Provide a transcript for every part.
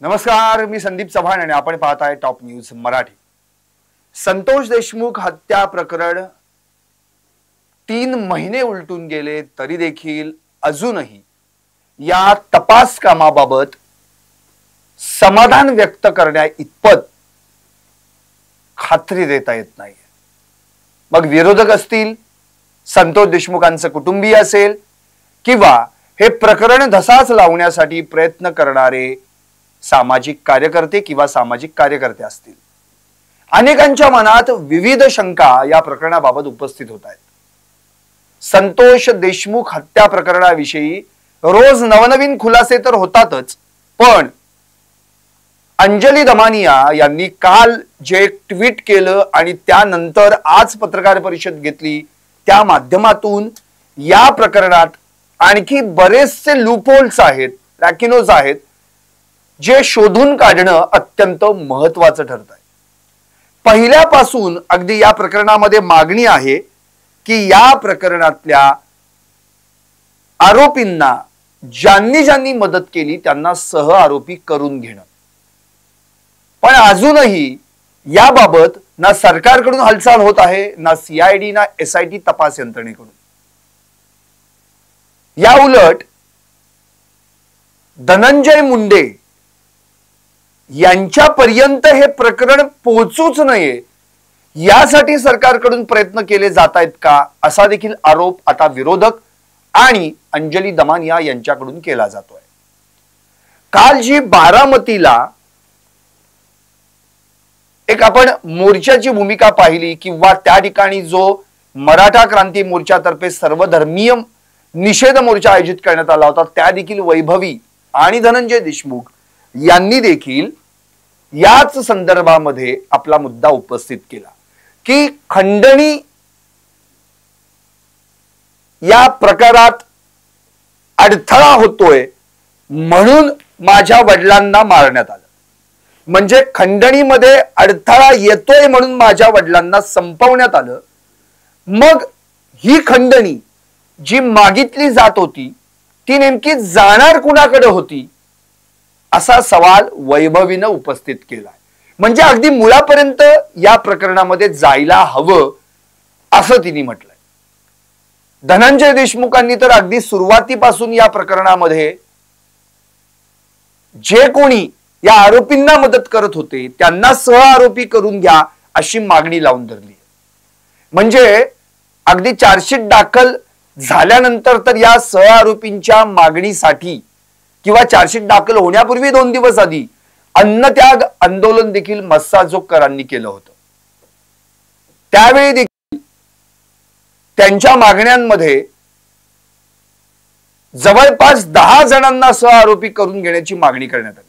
नमस्कार, मी संदीप चव्हाण आणि आपण पाहताय टॉप न्यूज मराठी। संतोष देशमुख हत्या प्रकरण 3 महिने उलटून गेले तरी देखील अजूनही या तपास कामाबाबत समाधान व्यक्त करण्या इतपत खात्री देता येत नाही। मग विरोधक असतील, संतोष देशमुखांचे कुटुंबीय असेल किंवा हे प्रकरण धसास लावण्यासाठी प्रयत्न करणारे सामाजिक कार्यकर्ते किंवा सामाजिक कार्यकर्ते असतील, अनेकांच्या मनात विविध शंका या प्रकरणाबाबत उपस्थित होत आहेत। संतोष देशमुख हत्या प्रकरणाविषयी रोज नवनवीन खुलासे तर होतातच, पण अंजली दमानिया यांनी काल जे ट्विट केलं आणि त्यानंतर आज पत्रकार परिषद घेतली, त्या माध्यमातून या प्रकरणात आणखी बरेचसे लूपहोल्स आहेत, लॅकिनोज आहेत, जे शोधून काढणं अत्यंत महत्त्वाचं ठरत आहे। पहिल्यापासून अगदी या प्रकरणामध्ये मागणी आहे की या प्रकरणातल्या आरोपींना ज्यांनी ज्यांनी मदत केली त्यांना सह आरोपी करून घेणं। पण अजूनही याबाबत ना सरकारकडून हालचाल होत आहे, ना सीआयडी ना एसआयटी तपास यंत्रणेकडून। या उलट धनंजय मुंडे यांच्यापर्यंत हे प्रकरण पोहोचूच नये यासाठी सरकारकडून प्रयत्न केले जात आहेत का, असा देखील आरोप आता विरोधक आणि अंजली दमानिया यांच्याकडून केला जातोय। काल जी बारामतीला एक आपण मोर्चाची भूमिका पाहिली किंवा त्या ठिकाणी जो मराठा क्रांती मोर्चातर्फे सर्वधर्मीय निषेध मोर्चा आयोजित करण्यात आला होता, त्या देखील वैभवी आणि धनंजय देशमुख यांनी देखील याच संदर्भामध्ये आपला मुद्दा उपस्थित केला की खंडणी या प्रकारात अडथळा होतोय म्हणून माझ्या वडिलांना मारण्यात आलं, म्हणजे खंडणीमध्ये अडथळा येतोय म्हणून माझ्या वडिलांना संपवण्यात आलं। मग ही खंडणी जी मागितली जात होती ती नेमकी जाणार कुणाकडे होती, असा सवाल वैभवीनं उपस्थित केला। म्हणजे अगदी मुळापर्यंत या प्रकरणामध्ये जायला हवं असं तिने म्हटलंय। धनंजय देशमुखांनी तर अगदी सुरुवातीपासून या प्रकरणामध्ये जे कोणी या आरोपींना मदत करत होते त्यांना सह आरोपी करून घ्या अशी मागणी लावून धरली। म्हणजे अगदी चार्जशीट दाखल झाल्यानंतर तर या सह आरोपींच्या मागणीसाठी किंवा चार्जशीट दाखल होण्यापूर्वी 2 दिवस आधी अन्नत्याग आंदोलन देखील मस्साजोगकरांनी केलं होतं। त्यावेळी देखील त्यांच्या मागण्यांमध्ये जवळपास 10 जणांना सह आरोपी करून घेण्याची मागणी करण्यात आली।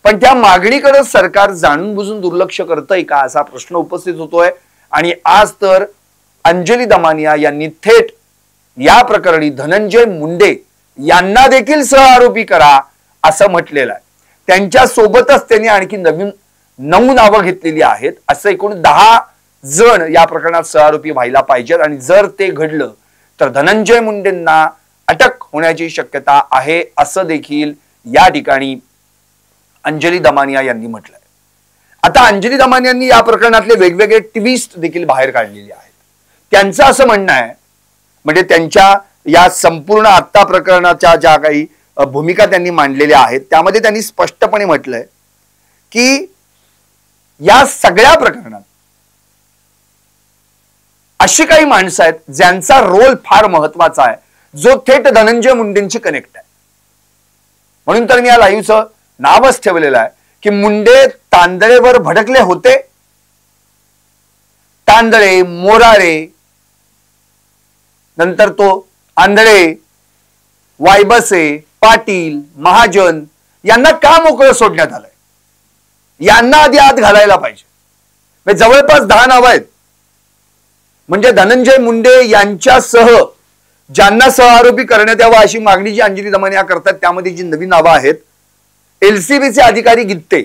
पण त्या मागणीकडे सरकार जाणून बुजून दुर्लक्ष करतंय का असा प्रश्न उपस्थित होतोय। आणि आज तर अंजली दमानिया यांनी थेट या प्रकरणी धनंजय मुंडे यांना देखील सह आरोपी करा असं म्हटलेलं आहे। त्यांच्या सोबतच त्यांनी आणखी नवीन 9 नावं घेतलेली आहेत। असं एकूण 10 जण या प्रकरणात सह आरोपी व्हायला पाहिजेत आणि जर ते घडलं तर धनंजय मुंडेंना अटक होण्याची शक्यता आहे असं देखील या ठिकाणी अंजली दमानिया यांनी म्हटलंय। आता अंजली दमानिया यांनी या प्रकरणातले वेगवेगळे ट्विस्ट देखील बाहेर काढलेले आहेत। त्यांचं असं म्हणणं आहे, म्हणजे त्यांच्या या संपूर्ण आत्ता प्रकरणाच्या ज्या काही भूमिका त्यांनी मांडलेल्या आहेत त्यामध्ये त्यांनी स्पष्टपणे म्हटलंय की या सगळ्या प्रकरणात अशी काही माणसं आहेत ज्यांचा रोल फार महत्वाचा आहे, जो थेट धनंजय मुंडेंशी कनेक्ट आहे। म्हणून तर मी या लाईव्हचं नावच ठेवलेलं आहे की मुंडे तांदळेवर भडकले होते। तांदळे, मोराळे, नंतर तो आंधळे, वायबसे, पाटील, महाजन यांना का मोकळं सोडण्यात आलंय, यांना आधी आत घालायला पाहिजे। जवळपास 10 नावं आहेत। म्हणजे धनंजय मुंडे यांच्यासह ज्यांना सह आरोपी करण्यात यावं अशी मागणी जी अंजली दमानिया करतात त्यामध्ये जी नवीन नावं आहेत, एलसीबीचे अधिकारी गित्ते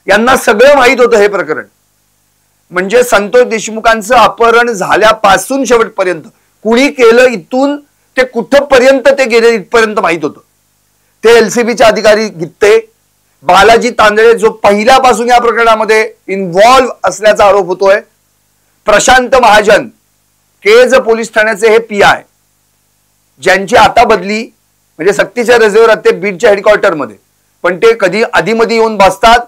यांना सगळं माहित होतं हे प्रकरण। म्हणजे संतोष देशमुखांचं अपहरण झाल्यापासून शेवटपर्यंत कुणी केलं इथून ते कुठपर्यंत ते गेले इथपर्यंत माहित होतं। ते एलसीबीचे अधिकारी गित्ते बालाजी तांदळे जो पहिल्यापासून या प्रकरणामध्ये इन्व्हॉल्व असल्याचा आरोप होतोय, प्रशांत महाजन केज पोलीस ठाण्याचे हे पीआय ज्यांची आता बदली म्हणजे सक्तीच्या रजेवर ते बीडच्या हेडक्वार्टरमध्ये, पण ते कधी आधीमध्ये येऊन बसतात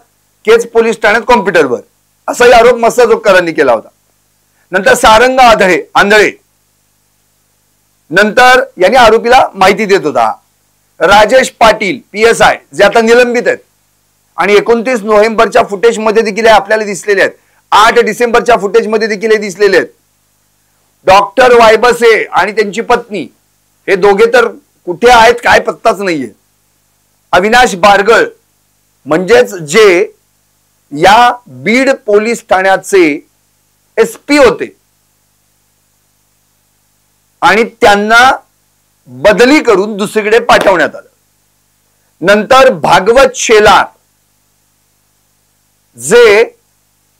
केज पोलीस ठाण्यात कॉम्प्युटरवर, असाही आरोप मस्ताजोगकरांनी केला होता. नंतर सारंग आंधळे नंतर यांनी आरोपीला माहिती देत होता. राजेश पाटील PSI जे आता निलंबित आहेत आणि 29 नोव्हेंबरच्या फुटेजमध्ये देखील आपल्याला दिसलेले आहेत, 8 डिसेंबरच्या फुटेजमध्ये देखील दिसलेले आहेत. डॉक्टर वायबसे आणि त्यांची पत्नी हे दोघे तर कुठे आहेत काय पत्ताच नाहीये. अविनाश बारगळ म्हणजेच जे या बीड पोलीस ठाण्याचे SP होते आणि त्यांना बदली करून दुसरीकडे पाठवण्यात आलं. नंतर भागवत शेलार जे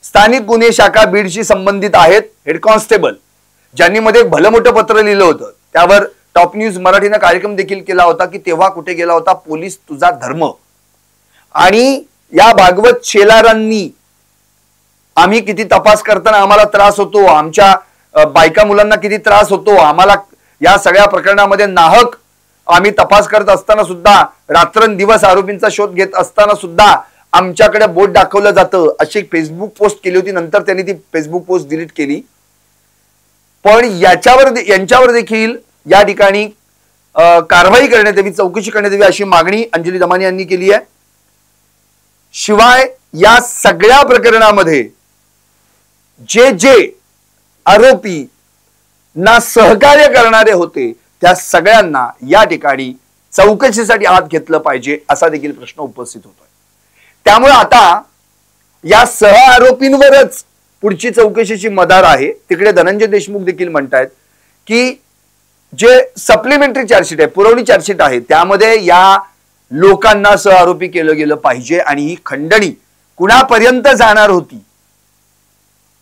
स्थानिक गुन्हे शाखा बीडशी संबंधित आहेत, हेड कॉन्स्टेबल, ज्यांनी मध्ये भलं मोठं पत्र लिहिलं होतं, त्यावर टॉप न्यूज मराठीने कार्यक्रम देखील केला होता की तेव्हा कुठे गेला होता पोलीस तुझा धर्म. आणि या भागवत शेलारांनी आम्ही किती तपास करताना आम्हाला त्रास होतो, आमच्या बायका मुलांना किती त्रास होतो, आम्हाला या सगळ्या प्रकरणामध्ये नाहक आम्ही तपास करत असताना सुद्धा रात्रंदिवस आरोपींचा शोध घेत असताना सुद्धा आमच्याकडे बोट दाखवलं जातं, अशी एक फेसबुक पोस्ट केली होती. नंतर त्यांनी ती फेसबुक पोस्ट डिलीट केली. पण यांच्यावर देखील या ठिकाणी कारवाई करण्यात यावी, चौकशी करण्यात यावी अशी मागणी अंजली दमानी यांनी केली आहे. शिवाय या सगळ्या प्रकरणामध्ये जे आरोपी ना सहकार्य करणारे होते त्या सगळ्यांना या ठिकाणी चौकशीसाठी आत घेतलं पाहिजे असा देखील प्रश्न उपस्थित होतोय. त्यामुळे आता या सह आरोपींवरच पुढची चौकशीची मदार आहे. तिकडे धनंजय देशमुख देखील म्हणतायत की जे सप्लिमेंटरी चार्जशीट आहे, पुरवणी चार्जशीट आहे, त्यामध्ये या लोकांना सह आरोपी केलं गेलं पाहिजे आणि ही खंडणी कुणापर्यंत जाणार होती,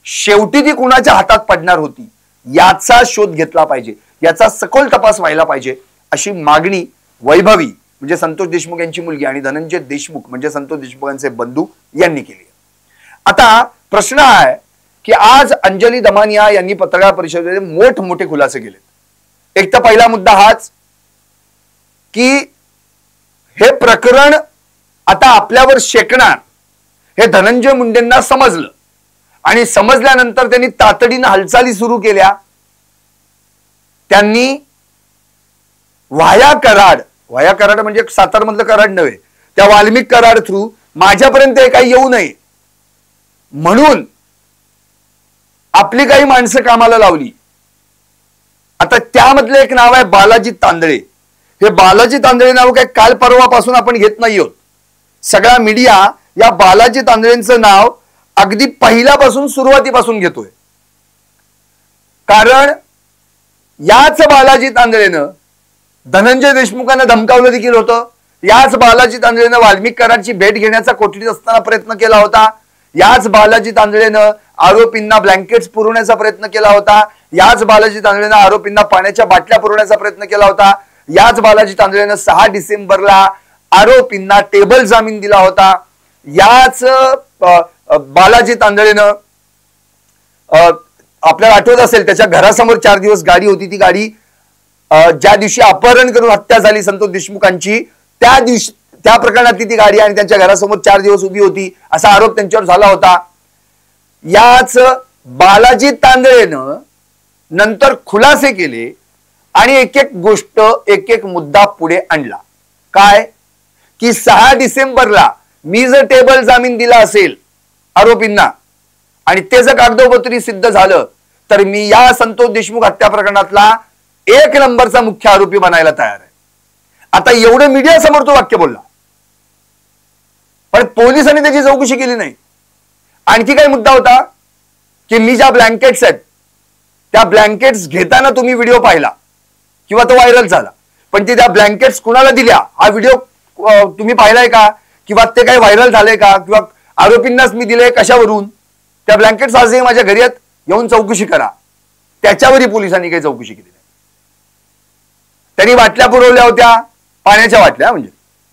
शेवटी ती कुणाच्या हातात पडणार होती याचा शोध घेतला पाहिजे, याचा सखोल तपास व्हायला पाहिजे अशी मागणी वैभवी म्हणजे संतोष देशमुख यांची मुलगी आणि धनंजय देशमुख म्हणजे संतोष देशमुखांचे बंधू यांनी केली. आता प्रश्न आहे की आज अंजली दमानिया यांनी पत्रकार परिषदेमध्ये मोठमोठे खुलासे केले. एक तर पहिला मुद्दा हाच की हे प्रकरण आता आपल्यावर शेकणार हे धनंजय मुंडेंना समजलं आणि समजल्यानंतर त्यांनी तातडीनं हालचाली सुरू केल्या. त्यांनी व्हाया कराड म्हणजे सातारमधलं कराड नव्हे, त्या वाल्मिक कराड थ्रू माझ्यापर्यंत काही येऊ नये म्हणून आपली काही माणसं कामाला लावली. आता त्यामधलं एक नाव आहे बालाजी तांदळे. हे बालाजी तांदळे नाव काय काल परवापासून आपण घेत नाही आहोत. सगळा मीडिया या बालाजी तांदळेंचं नाव अगदी पहिल्यापासून सुरुवातीपासून घेतोय. कारण याच बालाजी तांदळेनं धनंजय देशमुखांना धमकावलं देखील होतं. याच बालाजी तांदळेनं वाल्मिक कराडची भेट घेण्याचा कोठडीत असताना प्रयत्न केला होता. याच बालाजी तांदळेनं आरोपींना ब्लँकेट्स पुरवण्याचा प्रयत्न केला होता. याच बालाजी तांदळेनं आरोपींना पाण्याच्या बाटल्या पुरवण्याचा प्रयत्न केला होता. याच बालाजी तांदळेनं 6 डिसेंबरला आरोपींना टेबल जामीन दिला होता. याच बालाजी तांदळेनं आपल्याला आठवत असेल त्याच्या घरासमोर 4 दिवस गाडी होती. ती गाडी ज्या दिवशी अपहरण करून हत्या झाली संतोष देशमुखांची त्या दिवशी त्या प्रकरणातली ती गाडी आणि त्यांच्या घरासमोर 4 दिवस उभी होती असा आरोप त्यांच्यावर झाला होता. याच बालाजी तांदळेनं नंतर खुलासे केले आणि एक एक गोष्ट एक एक मुद्दा पुढे आणला. काय की 6 डिसेंबरला मी जर टेबल जामीन दिला असेल आरोपींना आणि ते जर कागदोपत्री सिद्ध झालं तर मी या संतोष देशमुख हत्या प्रकरणातला 1 नंबरचा मुख्य आरोपी बनायला तयार आहे. आता एवढं मीडिया समोर तो वाक्य बोलला पण पोलिसांनी त्याची चौकशी केली नाही. आणखी काय मुद्दा होता की मी ज्या ब्लँकेट्स आहेत त्या ब्लँकेट्स घेताना तुम्ही व्हिडिओ पाहिला किंवा तो व्हायरल झाला, पण ते त्या ब्लँकेट्स कुणाला दिल्या हा व्हिडिओ तुम्ही पाहिलाय का किंवा ते काही व्हायरल झालंय का किंवा आरोपींनाच मी दिलंय कशावरून? त्या ब्लँकेट्स आजही माझ्या घरी आहेत, येऊन चौकशी करा. त्याच्यावरही पोलिसांनी काही चौकशी केली नाही. त्यांनी बाटल्या पुरवल्या होत्या, पाण्याच्या बाटल्या म्हणजे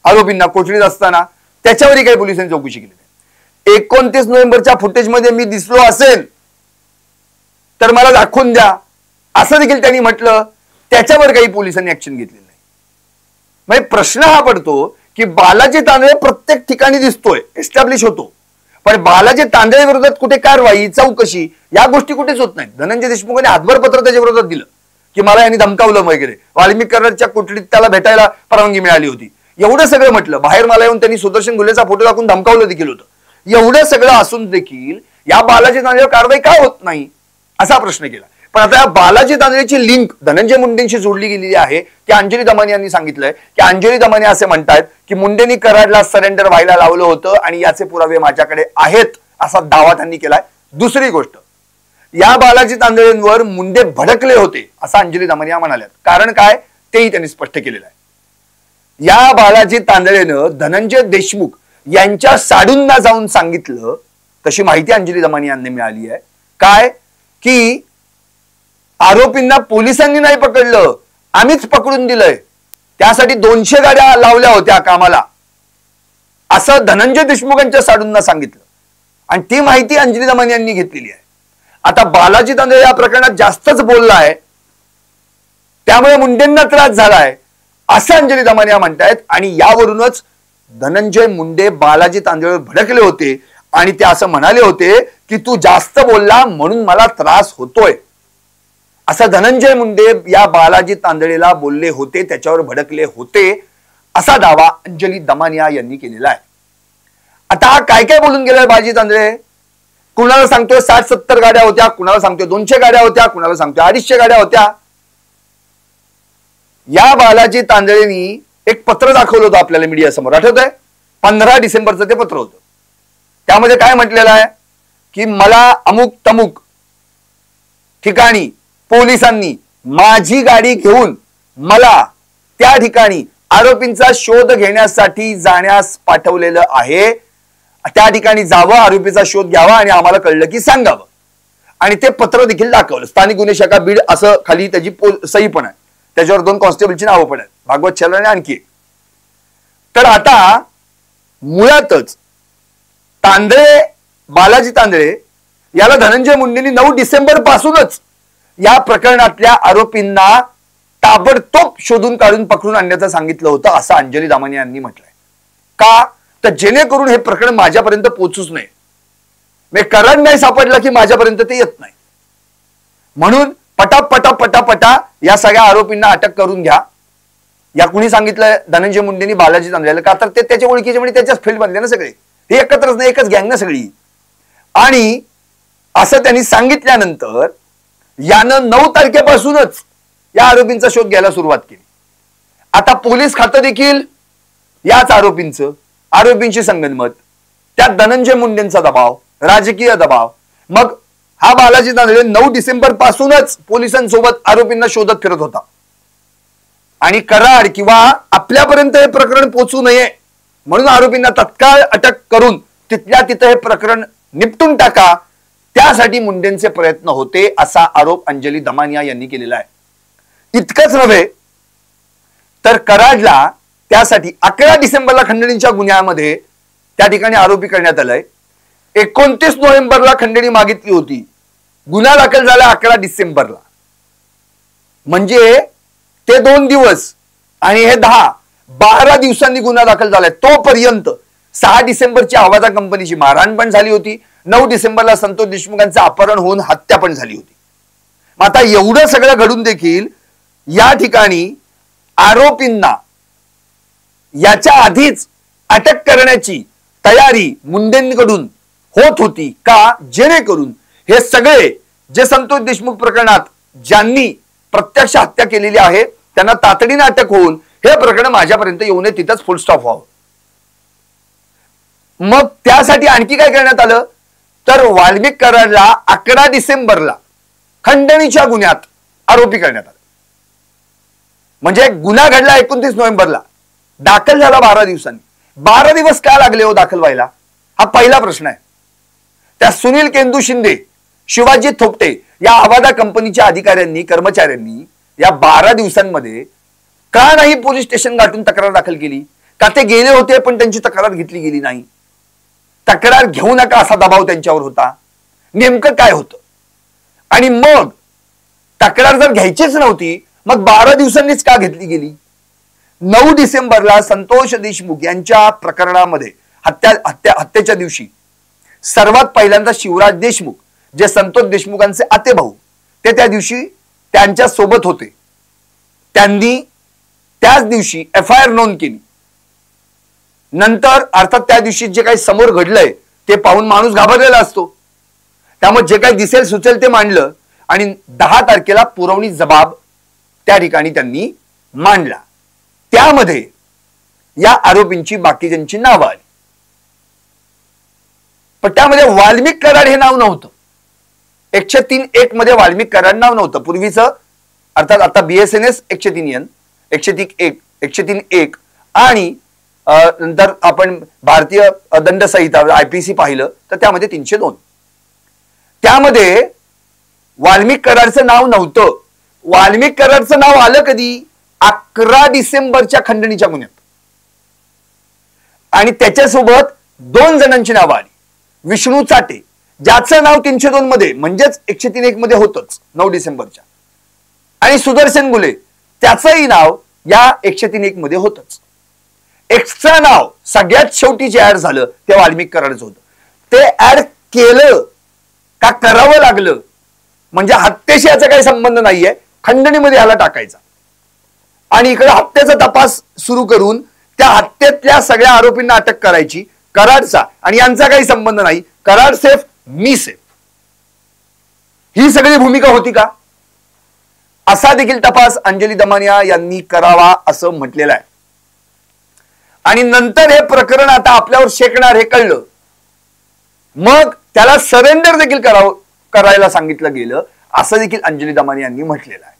आरोपींना कोठडीत असताना त्याच्यावरही काही पोलिसांनी चौकशी केली नाही. 29 नोव्हेंबरच्या फुटेजमध्ये मी दिसलो असेल तर मला दाखवून द्या असं देखील त्यांनी म्हटलं. त्याच्यावर काही पोलिसांनी ऍक्शन घेतलेली नाही. म्हणजे प्रश्न हा पडतो की बालाजी तांदळे प्रत्येक ठिकाणी दिसतोय, एस्टॅब्लिश होतो, पण बालाजी तांदळे विरोधात कुठे कारवाई चौकशी या गोष्टी कुठेच होत नाहीत. धनंजय देशमुखांनी हातभर पत्र त्याच्या विरोधात दिलं की मला यांनी धमकावलं वगैरे. वाल्मिक कराडच्या कोठडीत त्याला भेटायला परवानगी मिळाली होती, एवढं सगळं म्हटलं. बाहेर मला येऊन त्यांनी सुदर्शन गुल्हेचा फोटो दाखवून धमकावलं देखील होतं. एवढं सगळं असून देखील या बालाजी तांदळेवर कारवाई का होत नाही असा प्रश्न केला. पण आता या बालाजी तांदळेची लिंक धनंजय मुंडेंशी जोडली गेलेली आहे. की अंजली दमानी यांनी सांगितलंय की अंजली दमानी असे म्हणतात की मुंडेंनी कराडला सरेंडर व्हायला लावलं होतं आणि याचे पुरावे माझ्याकडे आहेत असा दावा त्यांनी केलाय. दुसरी गोष्ट, या बालाजी तांदळेंवर मुंडे भडकले होते असं अंजली दमानी या म्हणाल्यात. कारण काय तेही त्यांनी स्पष्ट केलेलं आहे. या बालाजी तांदळेनं धनंजय देशमुख यांच्या साडूंना जाऊन सांगितलं, तशी माहिती अंजली दमानी यांनी मिळाली आहे. काय की आरोपींना पोलिसांनी नाही पकडलं, आम्हीच पकडून दिलंय, त्यासाठी 200 गाड्या लावल्या होत्या कामाला असं धनंजय देशमुखांच्या साडूंना सांगितलं. आणि ती माहिती अंजली दमानी यांनी घेतलेली आहे. आता बालाजी तांदळे या प्रकरणात जास्तच बोललाय, त्यामुळे मुंडेंना त्रास झालाय असं अंजली दमानी म्हणतायत. आणि यावरूनच धनंजय मुंडे बालाजी तांदळेवर भडकले होते आणि ते असं म्हणाले होते की तू जास्त बोलला म्हणून मला त्रास होतोय असं धनंजय मुंडे या बालाजी तांदळेला बोलले होते, त्याच्यावर भडकले होते असा दावा अंजली दमानिया यांनी केलेला आहे. आता हा काय काय बोलून गेलाय बालाजी तांदळे? कुणाला सांगतोय 60-70 गाड्या होत्या, कुणाला सांगतोय 200 गाड्या होत्या, कुणाला सांगतोय 250 गाड्या होत्या. या बालाजी तांदळेंनी एक पत्र दाखवलं होतं आपल्याला मीडिया समोर, आठवतंय? 15 डिसेंबरचं ते पत्र होतं. त्यामध्ये काय म्हटलेलं आहे की मला अमुक तमुक ठिकाणी पोलिसांनी माझी गाडी घेऊन मला त्या ठिकाणी आरोपींचा शोध घेण्यासाठी जाण्यास पाठवलेलं आहे. त्या ठिकाणी जावं, आरोपीचा शोध घ्यावा आणि आम्हाला कळलं की सांगावं. आणि ते पत्र देखील दाखवलं. स्थानिक गुन्हे शाखा बीड असं खाली त्याची सही पण आहे. त्याच्यावर 2 कॉन्स्टेबलची नावं पण आहेत, भागवत चलन आणि आणखी. तर आता मुळातच तांदळे, बालाजी तांदळे याला धनंजय मुंडेंनी 9 डिसेंबर पासूनच या प्रकरणातल्या आरोपींना ताबडतोब शोधून काढून पकडून आणण्याचं सांगितलं होतं असं अंजली दमानी यांनी म्हटलंय. का तर जेणेकरून हे प्रकरण माझ्यापर्यंत पोहोचूच नये, मी कराड नाही सापडला की माझ्यापर्यंत ते येत नाही, म्हणून पटापटा या सगळ्या आरोपींना अटक करून घ्या. या कुणी सांगितलं धनंजय मुंडेंनी बालाजी तांदळेला? का तर ते त्याच्या ओळखीचे म्हणजे त्याच्याच फील्ड मधले ना सगळे, हे एकत्रच नाही, एकच गँग ना सगळी. आणि असं त्यांनी सांगितल्यानंतर यानं 9 तारखेपासूनच या आरोपींचा शोध घ्यायला सुरुवात केली. आता पोलीस खातं देखील याच आरोपींशी संगनमत, त्यात धनंजय मुंडेंचा दबाव, राजकीय दबाव. मग हा बालाजी तांदळे 9 डिसेंबर पासूनच पोलिसांसोबत आरोपींना शोधत फिरत होता. आणि कराड किंवा आपल्यापर्यंत हे प्रकरण पोहोचू नये म्हणून आरोपींना तत्काळ अटक करून तिथल्या तिथं हे प्रकरण निपटून टाका, त्यासाठी मुंडेंचे प्रयत्न होते असा आरोप अंजली दमानिया यांनी केलेला आहे. इतकंच नव्हे तर कराडला त्यासाठी 11 डिसेंबरला खंडणीच्या गुन्ह्यामध्ये त्या ठिकाणी आरोपी करण्यात आलाय. 29 नोव्हेंबरला खंडणी मागितली होती, गुन्हा दाखल झाला 11 डिसेंबरला. म्हणजे ते 2 दिवस आणि हे 12 दिवसांनी गुन्हा दाखल झालाय. तोपर्यंत 6 डिसेंबरची आवाजा कंपनीची मारहाण पण झाली होती. 9 डिसेंबरला संतोष देशमुखांचं अपहरण होऊन हत्या पण झाली होती. मग आता एवढं सगळं घडून देखील या ठिकाणी आरोपींना याच्या आधीच अटक करण्याची तयारी मुंडेंकडून होत होती. का? जेणेकरून हे सगळे जे संतोष देशमुख प्रकरणात ज्यांनी प्रत्यक्ष हत्या केलेली आहे त्यांना तातडीने अटक होऊन हे प्रकरण माझ्यापर्यंत येऊ नये, तिथंच फुल स्टॉप व्हावं. मग त्यासाठी आणखी काय करण्यात आलं तर वाल्मिक कराडला 11 डिसेंबरला खंडणीच्या गुन्ह्यात आरोपी करण्यात आला. म्हणजे गुन्हा घडला 29 नोव्हेंबरला, दाखल झाला 12 दिवसांनी. 12 दिवस का लागले हो दाखल व्हायला? हा पहिला प्रश्न आहे. त्या सुनील केंदू शिंदे, शिवाजी थोपटे या आवाजा कंपनीच्या अधिकाऱ्यांनी, कर्मचाऱ्यांनी या 12 दिवसांमध्ये का नाही पोलीस स्टेशन गाठून तक्रार दाखल केली? का ते गेले होते पण त्यांची तक्रार घेतली गेली नाही? तक्रार घेऊ नका असा दबाव त्यांच्यावर होता? नेमकं काय होतं? आणि मग तक्रार जर घ्यायचीच नव्हती मग 12 दिवसांनीच का घेतली गेली? 9 डिसेंबरला संतोष देशमुख यांच्या प्रकरणामध्ये हत्येच्या दिवशी सर्वात पहिल्यांदा शिवराज देशमुख जे संतोष देशमुखांचे आतेभाऊ ते त्या दिवशी त्यांच्या सोबत होते. त्यांनी त्याच दिवशी FIR नोंद केली. नंतर अर्थात त्या दिवशी जे काही समोर घडलंय ते पाहून माणूस घाबरलेला असतो. त्यामुळे जे काही दिसेल सुचेल ते मांडलं आणि 10 तारखेला पुरवणी जबाब त्या ठिकाणी त्यांनी मांडला. त्यामध्ये या आरोपींची बाकीच्यांची नावं आली. पण त्यामध्ये वाल्मिक कराड हे नाव नव्हतं. 103(1) मध्ये वाल्मिक कराड नाव नव्हतं. पूर्वीचं अर्थात आता BSNS 103(1) 103(1) आणि नंतर आपण भारतीय दंड संहिता IPC पाहिलं तर त्यामध्ये 302. त्यामध्ये वाल्मिक कराडचं नाव नव्हतं. वाल्मिक कराडचं नाव आलं कधी? 11 डिसेंबरच्या खंडणीच्या गुन्ह्यात. आणि त्याच्यासोबत 2 जणांची नावं आली. विष्णू चाटे ज्याचं नाव 302 मध्ये म्हणजेच 103(1) मध्ये होतच 9 डिसेंबरच्या, आणि सुदर्शन गुले त्याचंही नाव या 103(1) मध्ये होतच. एक्स्ट्रा नाव सगळ्यात शेवटी जे ऍड झालं ते वाल्मिक कराडचं होतं. ते ऍड केलं का करावं लागलं म्हणजे हत्येशी याचा काही संबंध नाहीये, खंडणीमध्ये ह्याला टाकायचा आणि इकडे हत्येचा तपास सुरू करून त्या हत्येतल्या सगळ्या आरोपींना अटक करायची. कराडचा आणि यांचा काही संबंध नाही, कराड सेफ मी सेफ, ही सगळी भूमिका होती का? असा देखील तपास अंजली दमानिया यांनी करावा असं म्हटलेलं आहे. आणि नंतर हे प्रकरण आता आपल्यावर शेकणार हे कळलं, मग त्याला सरेंडर देखील करायला सांगितलं गेलं असं देखील अंजली दमानिया यांनी म्हटलेलं आहे.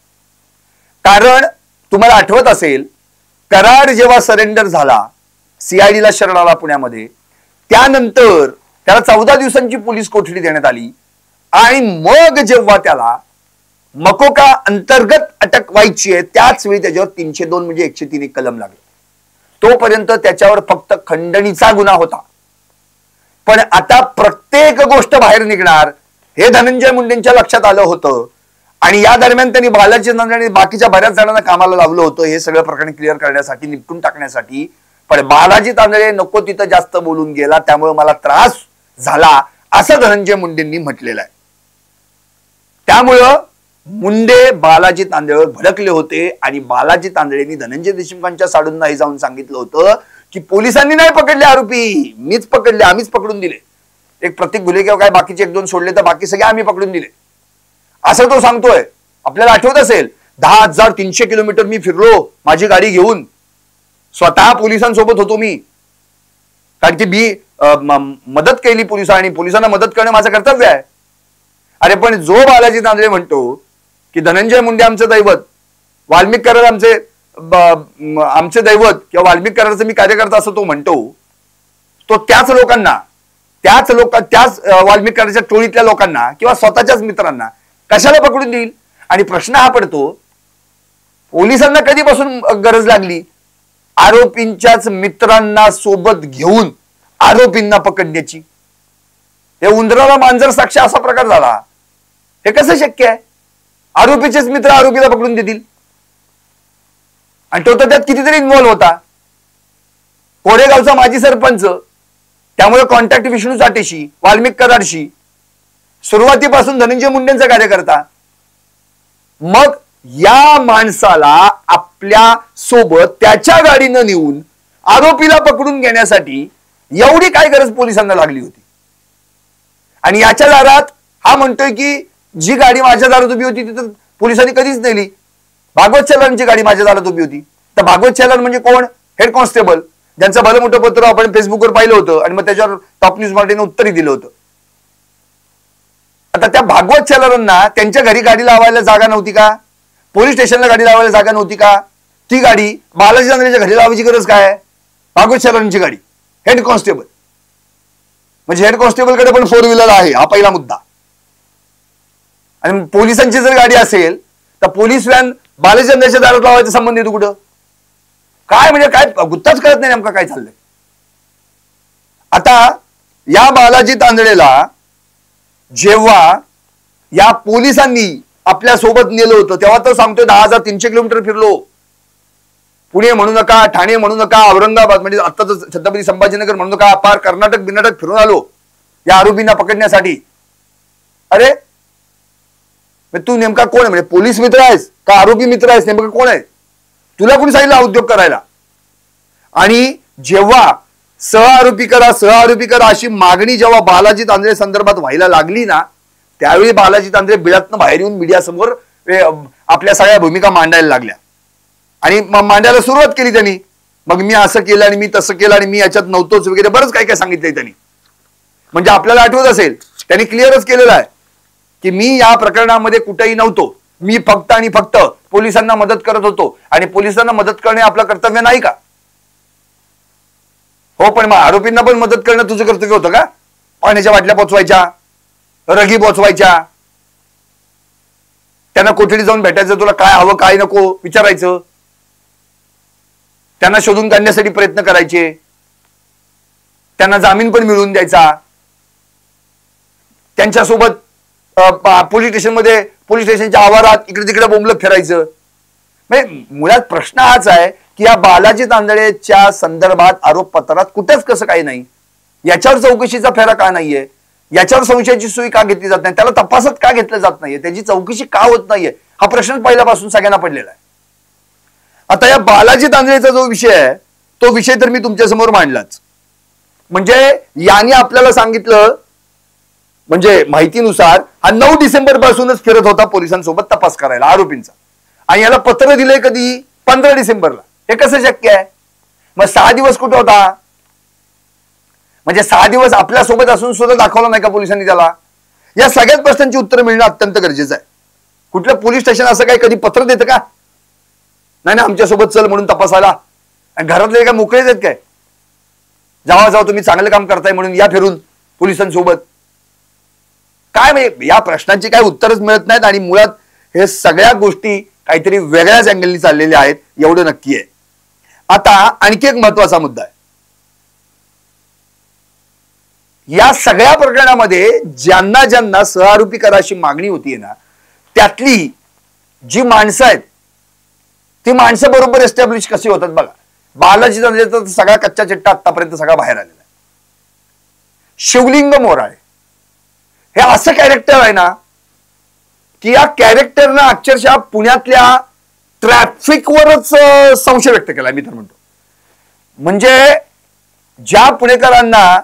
कारण तुम्हाला आठवत असेल, कराड जेव्हा सरेंडर झाला, CID ला शरण आला पुण्यामध्ये, त्यानंतर त्याला 14 दिवसांची पोलीस कोठडी देण्यात आली आणि मग जेव्हा त्याला मकोका अंतर्गत अटक व्हायची आहे त्याच वेळी त्याच्यावर 302 म्हणजे 103(1) कलम लागला. तोपर्यंत त्याच्यावर फक्त खंडणीचा गुन्हा होता. पण आता प्रत्येक गोष्ट बाहेर निघणार हे धनंजय मुंडेंच्या लक्षात आलं होतं आणि या दरम्यान त्यांनी बालाजी तांदळे आणि बाकीच्या बऱ्याच जणांना कामाला लावलं होतं हे सगळं प्रकरण क्लिअर करण्यासाठी, निपटून टाकण्यासाठी. पण बालाजी तांदळे नको तिथं जास्त बोलून गेला, त्यामुळे मला त्रास झाला असं धनंजय मुंडेंनी म्हटलेलं आहे. त्यामुळं मुंडे बालाजी तांदळेवर भडकले होते आणि बालाजी तांदळेंनी धनंजय देशमुखांच्या साडून नाही जाऊन सांगितलं होतं की पोलिसांनी नाही पकडले आरोपी, मीच पकडले, आम्हीच पकडून दिले. एक प्रतीक घुले किंवा काय बाकीचे 1-2 सोडले तर बाकी सगळे आम्ही पकडून दिले असं तो सांगतोय. आपल्याला आठवत असेल 10,300 किलोमीटर मी फिरलो माझी गाडी घेऊन, स्वतः पोलिसांसोबत होतो मी, कारण की मी मदत केली पोलिसांनी, पोलिसांना मदत करणं माझं कर्तव्य आहे. अरे पण जो बालाजी तांदळे म्हणतो की धनंजय मुंडे आमचं दैवत, वाल्मिक कराड आमचे दैवत किंवा वाल्मिक कराडचं मी कार्यकर्ता असं तो म्हणतो, तो त्याच वाल्मिक कराडच्या टोळीतल्या लोकांना किंवा स्वतःच्याच मित्रांना कशाला पकडून देईल? आणि प्रश्न हा पडतो, पोलिसांना कधीपासून गरज लागली आरोपींच्याच मित्रांना सोबत घेऊन आरोपींना पकडण्याची? हे उंदराला मांजर साक्ष असा प्रकार झाला. हे कसं शक्य आहे? आरोपीचेच मित्र आरोपीला पकडून देतील आणि तो तर त्यात कितीतरी इन्व्हॉल्व्ह होता. कोरेगावचा माजी सरपंच, त्यामुळे कॉन्टॅक्ट विष्णू चाटेशी, वाल्मिक कराडशी, सुरुवातीपासून धनंजय मुंडेंचा कार्यकर्ता. मग या माणसाला आपल्या सोबत त्याच्या गाडीनं नेऊन आरोपीला पकडून घेण्यासाठी एवढी काय गरज पोलिसांना लागली होती? आणि याच्या दारात हा म्हणतोय की जी गाडी माझ्या दारात उभी होती तिथं पोलिसांनी कधीच नेली. भागवत चलांची गाडी माझ्या दारात उभी होती. तर भागवत चलान म्हणजे कोण? हेड कॉन्स्टेबल, ज्यांचं भलं मोठं पत्र आपण फेसबुकवर पाहिलं होतं आणि मग त्याच्यावर टॉप न्यूज मराठीने उत्तरही दिलं होतं. आता त्या भागवत चलारांना त्यांच्या घरी गाडी लावायला जागा नव्हती का? पोलीस स्टेशनला गाडी लावायला जागा नव्हती का? ती गाडी बालाजी तांदळेच्या घरी लावायची गरज काय? भागवत चलारांची गाडी, हेड कॉन्स्टेबल, म्हणजे हेड कॉन्स्टेबलकडे पण 4 व्हीलर आहे, हा पहिला मुद्दा. आणि पोलिसांची जर गाडी असेल तर पोलीस व्हॅन बालाजी तांदळेच्या दारात लावायचा संबंध येतो कुठं? काय म्हणजे काय गुत्ताच कळत नाही नेमका काय चाललंय. आता या बालाजी तांदळेला जेव्हा या पोलिसांनी आपल्या सोबत नेलं होतं तेव्हा तर सांगतोय 10,300 किलोमीटर फिरलो. पुणे म्हणू नका, ठाणे म्हणू नका, औरंगाबाद म्हणजे आता छत्रपती संभाजीनगर म्हणू नका, पार कर्नाटक फिरून आलो या आरोपींना पकडण्यासाठी. अरे तू नेमका कोण आहे? म्हणजे पोलीस मित्र आहेस का आरोपी मित्र आहेस? नेमका कोण आहे? तुला कोणी सांगितलं हा उद्योग करायला? आणि जेव्हा सहआरोपी करा अशी मागणी जेव्हा बालाजी तांदळे संदर्भात व्हायला लागली ना, त्यावेळी बालाजी तांदळे बिळातनं बाहेर येऊन मीडिया समोर आपल्या सगळ्या भूमिका मांडायला लागल्या आणि मांडायला सुरुवात केली त्यांनी. मग मी असं केलं आणि मी तसं केलं आणि मी याच्यात नव्हतोच वगैरे बरंच काय काय सांगितलंय त्यांनी. म्हणजे आपल्याला आठवत असेल त्यांनी क्लिअरच केलेलं आहे की मी या प्रकरणामध्ये कुठेही नव्हतो, मी फक्त आणि फक्त पोलिसांना मदत करत होतो आणि पोलिसांना मदत करणे आपलं कर्तव्य नाही का? हो, पण मग आरोपींना पण मदत करणं तुझं कर्तव्य होतं का? पाण्याच्या बाटल्या पोचवायच्या, रगी पोचवायच्या, त्यांना कोठडी जाऊन भेटायचं, तुला काय हवं काय नको विचारायचं, त्यांना शोधून काढण्यासाठी प्रयत्न करायचे, त्यांना जामीन पण मिळवून द्यायचा, त्यांच्यासोबत पोलीस स्टेशनच्या आवारात इकडे तिकडे बोंबलत फिरायचं. म्हणजे मुळात प्रश्न हाच आहे की या बालाजी तांदळेच्या संदर्भात आरोपपत्रात कुठेच कसं काही नाही, याच्यावर चौकशीचा फेरा का नाहीये, याच्यावर संशयाची सुई का घेतली जात नाही, त्याला तपासात का घेतलं जात नाहीये, त्याची चौकशी का होत नाहीये, हा प्रश्न पहिल्यापासून सगळ्यांना पडलेला आहे. आता या बालाजी तांदळेचा जो विषय आहे तो विषय तर मी तुमच्या समोर मांडलाच. म्हणजे यांनी आपल्याला सांगितलं, म्हणजे माहितीनुसार हा 9 डिसेंबर पासूनच फिरत होता पोलिसांसोबत तपास करायला आरोपींचा, आणि याला पत्र दिलंय कधी? 15 डिसेंबरला. हे कसं शक्य आहे? मग 6 दिवस कुठे होता? म्हणजे 6 दिवस आपल्या सोबत असून सुद्धा दाखवलं नाही का पोलिसांनी त्याला? या सगळ्याच प्रश्नांची उत्तर मिळणं अत्यंत गरजेचं आहे. कुठलं पोलीस स्टेशन असं काही कधी पत्र देतं का? नाही ना, आमच्यासोबत चल म्हणून तपासायला. आणि घरातले काय मोकळेच आहेत काय? जावा तुम्ही चांगलं काम करताय म्हणून या फिरून पोलिसांसोबत. काय म्हणजे या प्रश्नांची काही उत्तरच मिळत नाहीत आणि मुळात हे सगळ्या गोष्टी काहीतरी वेगळ्याच अँगलनी चाललेल्या आहेत एवढं नक्की आहे. आता आणखी एक महत्वाचा मुद्दा आहे. या सगळ्या प्रकरणामध्ये ज्यांना ज्यांना सहआरोपी करायची मागणी होतीये ना, त्यातली जी माणसं आहेत ती माणसं बरोबर एस्टॅब्लिश कशी होतात बघा. बालाजी तांदळेचा सगळा कच्चा चिट्टा आतापर्यंत सगळा बाहेर आलेला आहे. शिवलिंग मोराळे हे असं कॅरेक्टर आहे ना की या कॅरेक्टरनं अक्षरशः पुण्यातल्या ट्रॅफिकवरच संशय व्यक्त केला मी तर म्हणतो. म्हणजे ज्या पुणेकरांना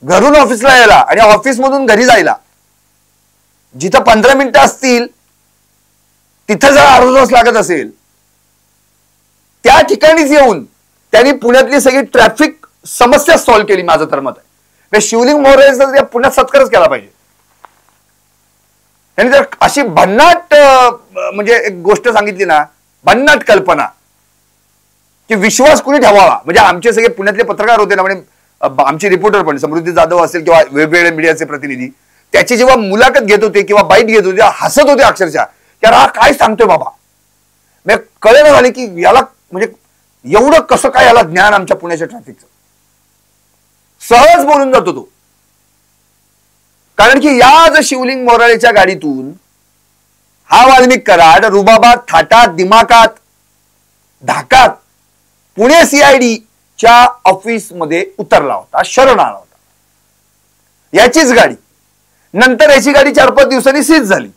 घरून ऑफिसला यायला आणि ऑफिसमधून घरी जायला जिथं 15 मिनिटं असतील तिथं जर अर्धा तास लागत असेल, त्या ठिकाणीच येऊन त्यांनी पुण्यातली सगळी ट्रॅफिक समस्या सॉल्व्ह केली माझं तर मत आहे. शिवलिंग मोराळेचा पुण्यात सत्कारच केला पाहिजे. त्यांनी जर अशी भन्नाट म्हणजे एक गोष्ट सांगितली ना, भन्नाट कल्पना की विश्वास कुणी ठेवावा. म्हणजे आमचे सगळे पुण्यातले पत्रकार होते ना, म्हणजे आमचे रिपोर्टर पण समृद्धी जाधव असेल किंवा वेगवेगळ्या मीडियाचे प्रतिनिधी, त्याची जेव्हा मुलाखत घेत होते किंवा बाईट घेत होते हसत होते अक्षरशः की हा काय सांगतोय बाबा. म्हणजे कळलं झाले की याला म्हणजे एवढं कसं काय याला ज्ञान आमच्या पुण्याच्या ट्रॅफिकचं. सहज बोलून जातो तो. कारण की या शिवलिंग मोराळेच्या गाडीतून हा वाल्मिक कराड रुबाबात, थाटात, दिमाकात, धाकात पुणे CID च्या ऑफिस मध्ये उतरला होता, शरण आला होता. याचीच गाडी. नंतर याची गाडी 4-5 दिवसांनी सीज झाली.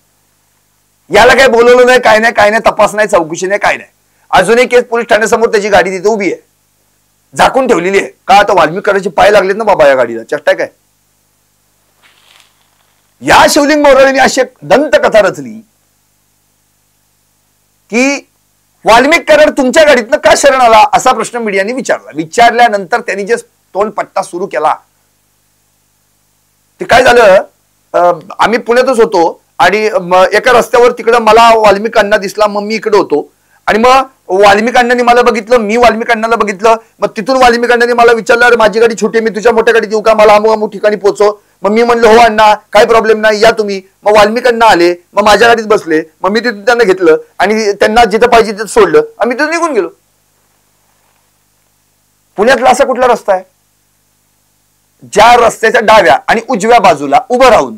याला काय बोलवलं नाही, काय नाही, तपास नाही, चौकशी नाही, काय नाही. अजूनही केस पोलीस ठाण्यासमोर त्याची गाडी तिथे उभी आहे, झाकून ठेवलेली आहे. का? आता वाल्मिक कराडचे पाय लागलेत ना बाबा या गाडीला. चष्टा काय? या शिवलिंग मोराळेने अशी एक दंतकथा रचली की वाल्मिक कराड तुमच्या गाडीतनं का शरण आला असा प्रश्न मीडियाने विचारला. विचारल्यानंतर त्यांनी जे तोंडपट्टा सुरू केला ते काय झालं, आम्ही पुण्यातच होतो आणि एका रस्त्यावर तिकडं मला वाल्मिक अण्णा दिसला, मग मी इकडे होतो आणि मग वाल्मिक अण्णांनी मला बघितलं, मी वाल्मिक अण्णाला बघितलं. मग तिथून वाल्मिक अण्णांनी मला विचारलं, अरे माझी गाडी छोटी, मी तुझ्या मोठ्या गाडीत येऊ का, मला अमुक ठिकाणी पोहोचव. मग मी म्हणलं हो अण्णा काय प्रॉब्लेम नाही, या तुम्ही. मग वाल्मिक अण्णा आले, मग माझ्या गाडीत बसले, मग मी तिथून त्यांना घेतलं आणि त्यांना जिथं पाहिजे तिथं सोडलं, आम्ही तिथं निघून गेलो. पुण्यातला असा कुठला रस्ता आहे ज्या रस्त्याच्या डाव्या आणि उजव्या बाजूला उभं राहून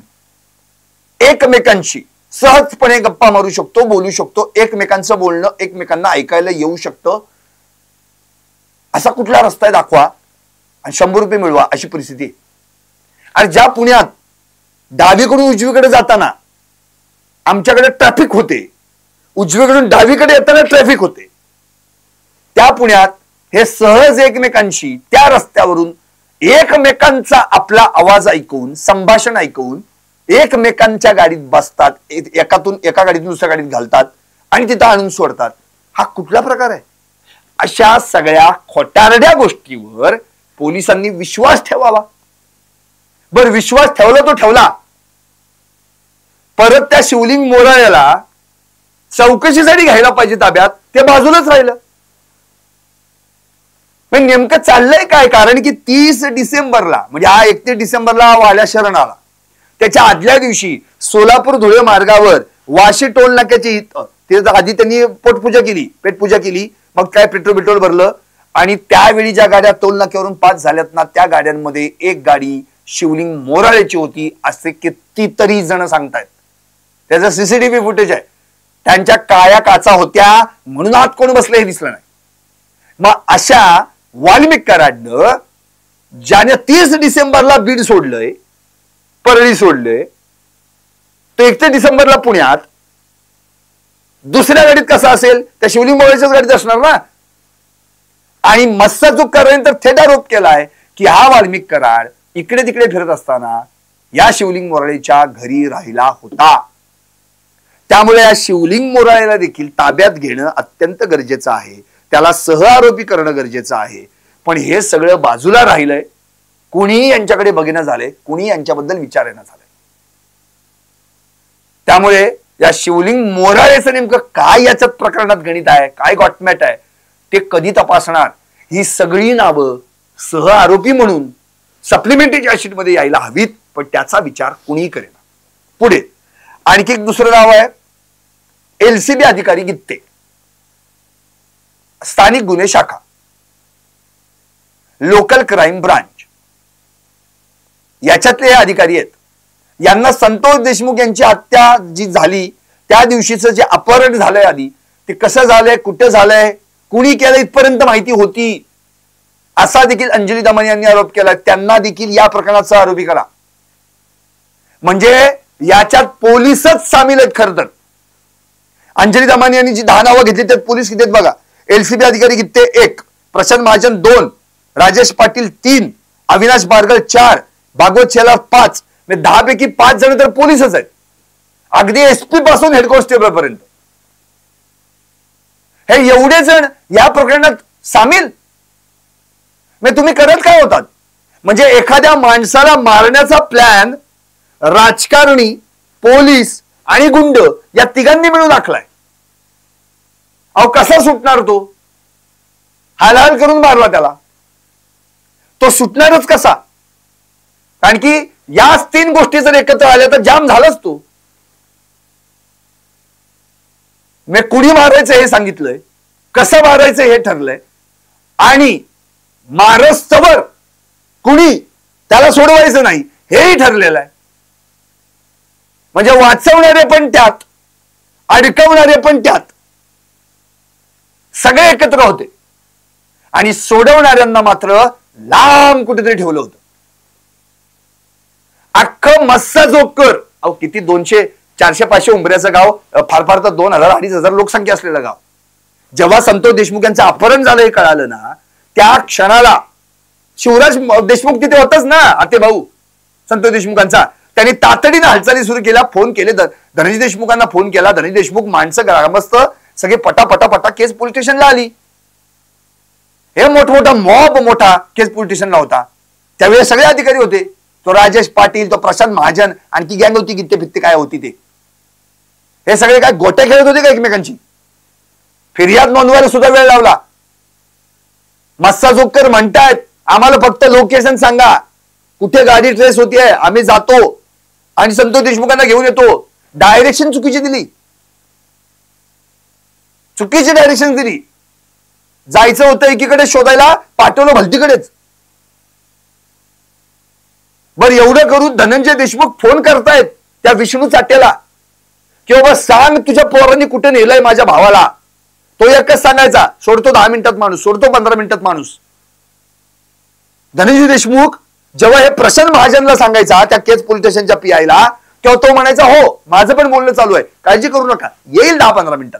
एकमेकांशी सहजपणे गप्पा मारू शकतो, बोलू शकतो, एकमेकांचं बोलणं एकमेकांना ऐकायला येऊ शकतं? असा कुठला रस्ता आहे दाखवा आणि 100 रुपये मिळवा अशी परिस्थिती आहे. आणि ज्या पुण्यात डावीकडून उजवीकडे जाताना आमच्याकडे ट्रॅफिक होते, उजवीकडून डावीकडे येताना ट्रॅफिक होते, त्या पुण्यात हे सहज एकमेकांशी त्या रस्त्यावरून एकमेकांचा आपला आवाज ऐकून, संभाषण ऐकून एकमेकांच्या गाडीत बसतात, एका गाडीतून दुसऱ्या गाडीत घालतात आणि तिथं आणून सोडतात. हा कुठला प्रकार आहे? अशा सगळ्या खोटारड्या गोष्टीवर पोलिसांनी विश्वास ठेवावा. बर, विश्वास ठेवला तो ठेवला, परत त्या शिवलिंग मोराळ्याला चौकशीसाठी घ्यायला पाहिजे ताब्यात, ते बाजूलाच राहिलं. पण नेमकं चाललंय काय? कारण की 30 डिसेंबरला म्हणजे हा 31 डिसेंबरला वाड्या शरण आला, त्याच्या आदल्या दिवशी सोलापूर धुळे मार्गावर वाशी टोल नाक्याची आधी त्यांनी पोटपूजा केली, पेटपूजा केली, मग काय पेट्रोल भरलं आणि त्यावेळी ज्या गाड्या टोल नाक्यावरून पास झाल्यात ना त्या गाड्यांमध्ये एक गाडी शिवलिंग मोराळ्याची होती असे कितीतरी जण सांगतायत. त्याचं सीसीटीव्ही फुटेज आहे. त्यांच्या काळ्या काचा होत्या म्हणून आत कोण बसलं हे दिसलं नाही. मग अशा वाल्मिक कराडनं ज्याने 30 डिसेंबरला बीड सोडलंय, परळी सोडलंय, तो 31 डिसेंबरला पुण्यात दुसऱ्या गाडीत कसा असेल? त्या शिवलिंग मोराळ्याच्याच गाडीत असणार ना. आणि मस्साचूक करायनंतर थेट आरोप केलाय की हा वाल्मिक कराड इकडे तिकडे फिरत असताना या शिवलिंग मोराळेच्या घरी राहिला होता. त्यामुळे या शिवलिंग मोराळेला देखील ताब्यात घेणं अत्यंत गरजेचं आहे, त्याला सहआरोपी करणं गरजेचं आहे. पण हे सगळं बाजूला राहिलंय, कुणी यांच्याकडे बघणं झालंय, कुणी यांच्याबद्दल विचारणं झालंय. त्यामुळे या शिवलिंग मोराळेचं नेमकं काय याच्यात प्रकरणात गणित आहे, काय गॉटमॅट आहे, ते कधी तपासणार? ही सगळी नावं सहआरोपी म्हणून सप्लिमेंटरी चार्जशीट मध्ये यायला हवीत, पण त्याचा विचार कुणी करेना. पुढे आणखी एक दुसरं नाव आहे, एलसीबी अधिकारी गित्ते, स्थानिक गुन्हे शाखा, लोकल क्राईम ब्रांच, याच्यातले हे अधिकारी आहेत. यांना संतोष देशमुख यांची हत्या जी झाली त्या दिवशीचं जे अपहरण झालंय आधी, ते कसं झालंय, कुठं झालंय, कुणी केलं इथपर्यंत माहिती होती असा देखील अंजली दमानी यांनी आरोप केला. त्यांना देखील या प्रकरणाचा आरोपी करा. म्हणजे याच्यात पोलीसच सामील आहेत. खरं तर अंजली दमानी यांनी जी 10 नावं घेतली त्यात पोलीस किती आहेत बघा. एलसीबी अधिकारी गित्ते 1, प्रशांत महाजन 2, राजेश पाटील 3, अविनाश बारगळ 4, भागवत शेलार 5, 10 पैकी 5 जण तर पोलीसच आहेत. अगदी एसपी पासून हेड कॉन्स्टेबल पर्यंत हे एवढे जण या प्रकरणात सामील. तुम्ही करत काय होतात? म्हणजे एखाद्या माणसाला मारण्याचा प्लॅन राजकारणी, पोलीस आणि गुंड या तिघांनी मिळून आखलाय. अहो कसा सुटणार तो? हालहाल करून मारला त्याला, तो सुटणारच कसा? कारण की याच 3 गोष्टी जर एकत्र आल्या तर जाम झालाच तो. मी कुणी मारायचं हे सांगितलंय, कसं मारायचं हे ठरलंय, आणि मारस्तवर कुणी त्याला सोडवायचं नाही हेही ठरलेलं आहे. म्हणजे वाचवणारे पण त्यात, अडकवणारे पण त्यात, सगळे एकत्र होते आणि सोडवणाऱ्यांना मात्र लांब कुठेतरी ठेवलं होतं. अख्खं मस्सा जोकर, अहो किती 200, 400, 500 उंबऱ्याचं गाव, फार फार तर 2000, 2500 लोकसंख्या असलेलं गाव. जेव्हा संतोष देशमुख यांचं अपहरण झालं हे कळालं ना, त्या क्षणाला शिवराज देशमुख तिथे होताच ना, आते भाऊ संतोष देशमुखांचा. त्यांनी तातडीने हालचाली सुरू केल्या, फोन केले, धनंजय देशमुखांना फोन केला. धनंजय देशमुख माणसं ग्रामस्थ सगळे पटापटा केस पोलीस स्टेशनला आली. हे मोठमोठा मॉब मोठा केस पोलीस स्टेशनला होता. त्यावेळी सगळे अधिकारी होते, तो राजेश पाटील, तो प्रशांत महाजन, आणखी गँग होती, गित्ते फित्ते काय होती ते. हे सगळे काय गोट्या खेळत होते का एकमेकांची? फिर्याद नोंदवायला सुद्धा वेळ लावला. मस्सा जोकर म्हणतायत आम्हाला फक्त लोकेशन सांगा, कुठे गाडी ट्रेस होतीये, आम्ही जातो आणि संतोष देशमुखांना घेऊन येतो. डायरेक्शन चुकीची दिली, चुकीची डायरेक्शन दिली. जायचं होतं एकीकडे शोधायला, पाठवलं भलतीकडेच. बर एवढं करून धनंजय देशमुख फोन करतायत त्या विष्णू चाटेला की बाबा सांग तुझ्या पोरांनी कुठे नेलंय माझ्या भावाला. तो एकच सांगायचा, सोडतो 10 मिनिटात माणूस, सोडतो 15 मिनिटात माणूस. धनंजय देशमुख जेव्हा हे प्रशांत महाजनला सांगायचा त्या केज पोलीस स्टेशनच्या पीआयला, तेव्हा तो म्हणायचा हो माझं पण बोलणं चालू आहे, काळजी करू नका, येईल 10-15 मिनिटात.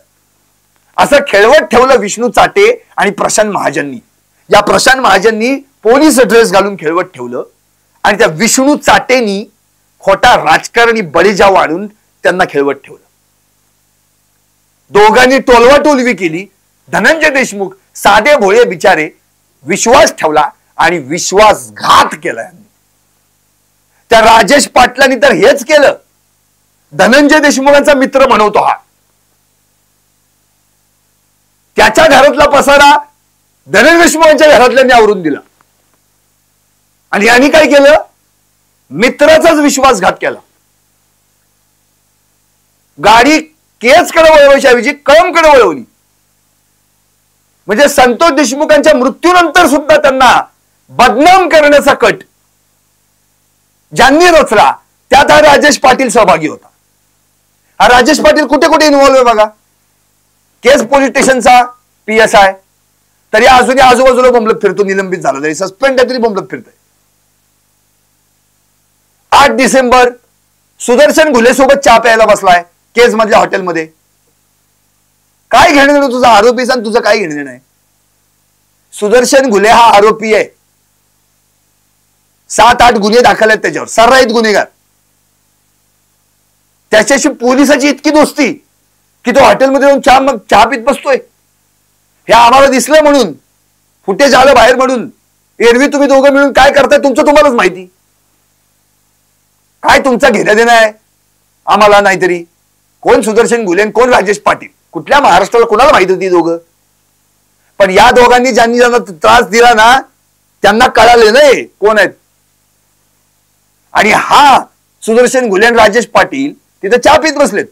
असं खेळवत ठेवलं विष्णू चाटे आणि प्रशांत महाजननी. या प्रशांत महाजननी पोलीस ड्रेस घालून खेळवत ठेवलं आणि त्या विष्णू चाटेनी खोटा राजकारणी बळीजाव आणून त्यांना खेळवत ठेवलं. दोघांनी टोलवा टोलवी केली. धनंजय देशमुख साधे भोळे बिचारे विश्वास ठेवला आणि विश्वासघात केला. त्या राजेश पाटलांनी तर हेच केलं. धनंजय देशमुखांचा मित्र म्हणवतो हा. त्याच्या घरातला पसारा धनंजय देशमुखांच्या घरातल्यांनी आवरून दिला आणि यांनी काय केलं, मित्राचाच विश्वासघात केला. गाडी केसकडे वळवायच्या ऐवजी कळमकडे वळवली. म्हणजे संतोष देशमुखांच्या मृत्यूनंतर सुद्धा त्यांना बदनाम करण्याचा कट ज्यांनी रचला त्यात हा राजेश पाटील सहभागी होता. हा राजेश पाटील कुठे कुठे इन्व्हॉल्व आहे बघा. केस पोलीस स्टेशनचा PSI तरी अजूनही आजूबाजूला बोंबलत फिरतो, निलंबित झाला तरी सस्पेंड तरी बोंबलत फिरतोय. 8 डिसेंबर सुदर्शन घुले सोबत चहा प्यायला बसलाय केज मधल्या हॉटेलमध्ये. काय घेणं देणं तुझा आरोपीचा आणि तुझं काय घेणं देणं आहे. सुदर्शन घुले हा आरोपी आहे. 7-8 गुन्हे दाखल आहेत त्याच्यावर, सर्राईत गुन्हेगार. त्याच्याशी पोलिसाची इतकी दोस्ती की तो हॉटेलमध्ये जाऊन चहा पीत बसतोय. हे आम्हाला दिसलं म्हणून, फुटेज आलं बाहेर म्हणून. एरवी तुम्ही दोघं मिळून काय करताय तुमचं तुम्हालाच माहिती. काय तुमचा घेणं देणं आहे आम्हाला नाहीतरी. कोण सुदर्शन घुले कोण राजेश पाटील, कुठल्या महाराष्ट्राला कोणाला माहिती होती दोघं. पण या दोघांनी ज्यांनी ज्यांना त्रास दिला ना त्यांना कळाले नाही कोण आहेत. आणि हा सुदर्शन घुले आणि राजेश पाटील तिथे चहा पीत बसलेत.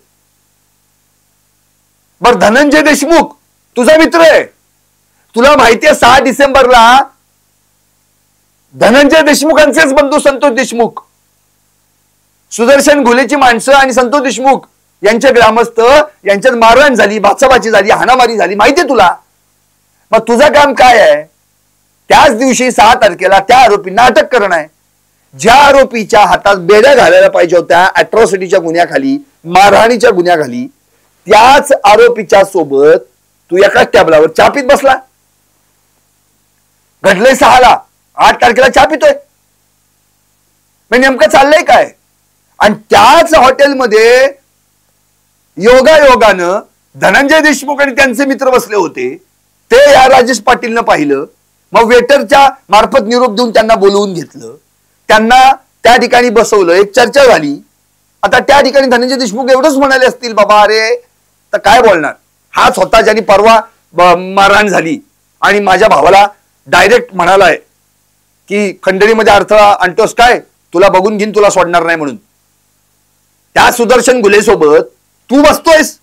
बर धनंजय देशमुख तुझा मित्र आहे. तुला माहितीये 6 डिसेंबरला धनंजय देशमुखांचेच बंधू संतोष देशमुख, सुदर्शन घुलेची माणसं आणि संतोष देशमुख यांचे ग्रामस्थ यांच्यात मारहाण झाली, बाचाबाची झाली, हाणामारी झाली, माहितीये तुला. मग तुझं काम काय आहे. त्याच दिवशी 6 तारखेला त्या आरोपींना अटक करणं आहे. ज्या आरोपीच्या हातात बेड्या घालायला पाहिजे होत्या अॅट्रॉसिटीच्या गुन्ह्याखाली, मारहाणीच्या गुन्ह्याखाली, त्याच आरोपीच्या सोबत तू एकाच टॅबलावर चहा पीत बसला. घडलंय 6ला, 8 तारखेला चहा पितोय. नेमकं चाललंय काय. आणि त्याच हॉटेलमध्ये योगायोगानं धनंजय देशमुख आणि त्यांचे मित्र बसले होते. ते या राजेश पाटीलनं पाहिलं. मग वेटरच्या मार्फत निरोप देऊन त्यांना बोलवून घेतलं. त्यांना त्या ठिकाणी बसवलं. एक चर्चा झाली. आता त्या ठिकाणी धनंजय देशमुख एवढंच म्हणाले असतील बाबा अरे तर काय बोलणार. हाच होता ज्यांनी परवा मारहाण झाली आणि माझ्या भावाला डायरेक्ट म्हणालाय की खंडणीमध्ये अडथळा आणतोस काय, तुला बघून घेईन, तुला सोडणार नाही म्हणून. त्या सुदर्शन घुले सोबत तू बसतोयस.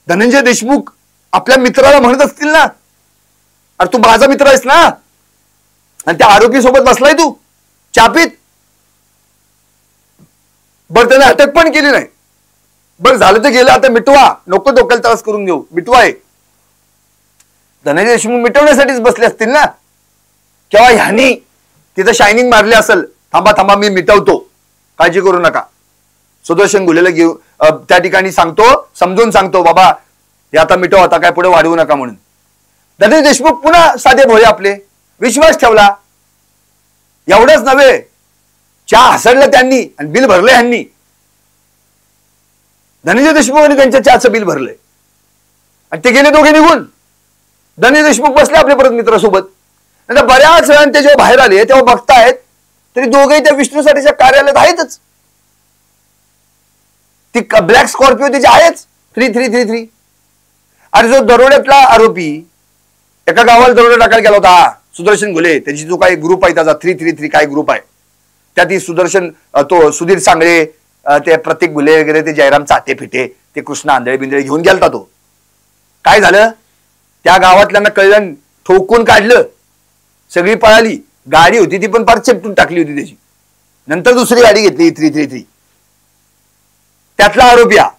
धनंजय देशमुख आपल्या मित्राला म्हणत असतील ना अरे तू माझा मित्र आहेस ना, आणि त्या आरोपी सोबत बसलाय तू चापीत. बरं त्याने अटक पण केली नाही. बरं झालं ते गेलं, आता मिटवा, नको डोक्याला त्रास करून घेऊ, मिटवाय. धनंजय देशमुख मिटवण्यासाठीच बसले असतील ना. किंवा ह्यांनी तिथं शायनिंग मारली असेल, थांबा थांबा मी मिटवतो, काळजी करू नका. सुदर्शन घुलेला घेऊ त्या ठिकाणी सांगतो, समजून सांगतो बाबा हे आता मिटव, आता काय पुढे वाढवू नका म्हणून. धनंजय देशमुख पुन्हा साधे भोळे आपले, विश्वास ठेवला. एवढंच नव्हे, चहा हसडलं त्यांनी आणि बिल भरलं ह्यांनी. धनंजय देशमुखांनी त्यांच्या चहाचं बिल भरलंय आणि ते गेले दोघे निघून. धनंजय देशमुख बसले आपल्या परत मित्रासोबत. नंतर बऱ्याच वेळाने ते जेव्हा बाहेर आले तेव्हा बघतायत तरी दोघेही त्या विष्णूसाठीच्या कार्यालयात आहेतच. ती ब्लॅक स्कॉर्पिओ त्याची आहेच 3333. आणि जो दरोड्यातला आरोपी एका गावाला दरोडा टाकायला गेला होता सुदर्शन घुले, त्याची जो काही ग्रुप आहे त्याचा 333 काय ग्रुप आहे, त्यात सुदर्शन तो सुधीर सांगळे, ते प्रतीक घुले वगैरे, ते जयराम चाटे फिटे, ते कृष्ण आंधळे बिंदळे घेऊन गेलता. तो काय झालं त्या गावातल्यांना कळलं, ठोकून काढलं, सगळी पळाली. गाडी होती ती पण फार चेपटून टाकली होती त्याची. नंतर दुसरी गाडी घेतली 333. त्यातला आरोपी हा.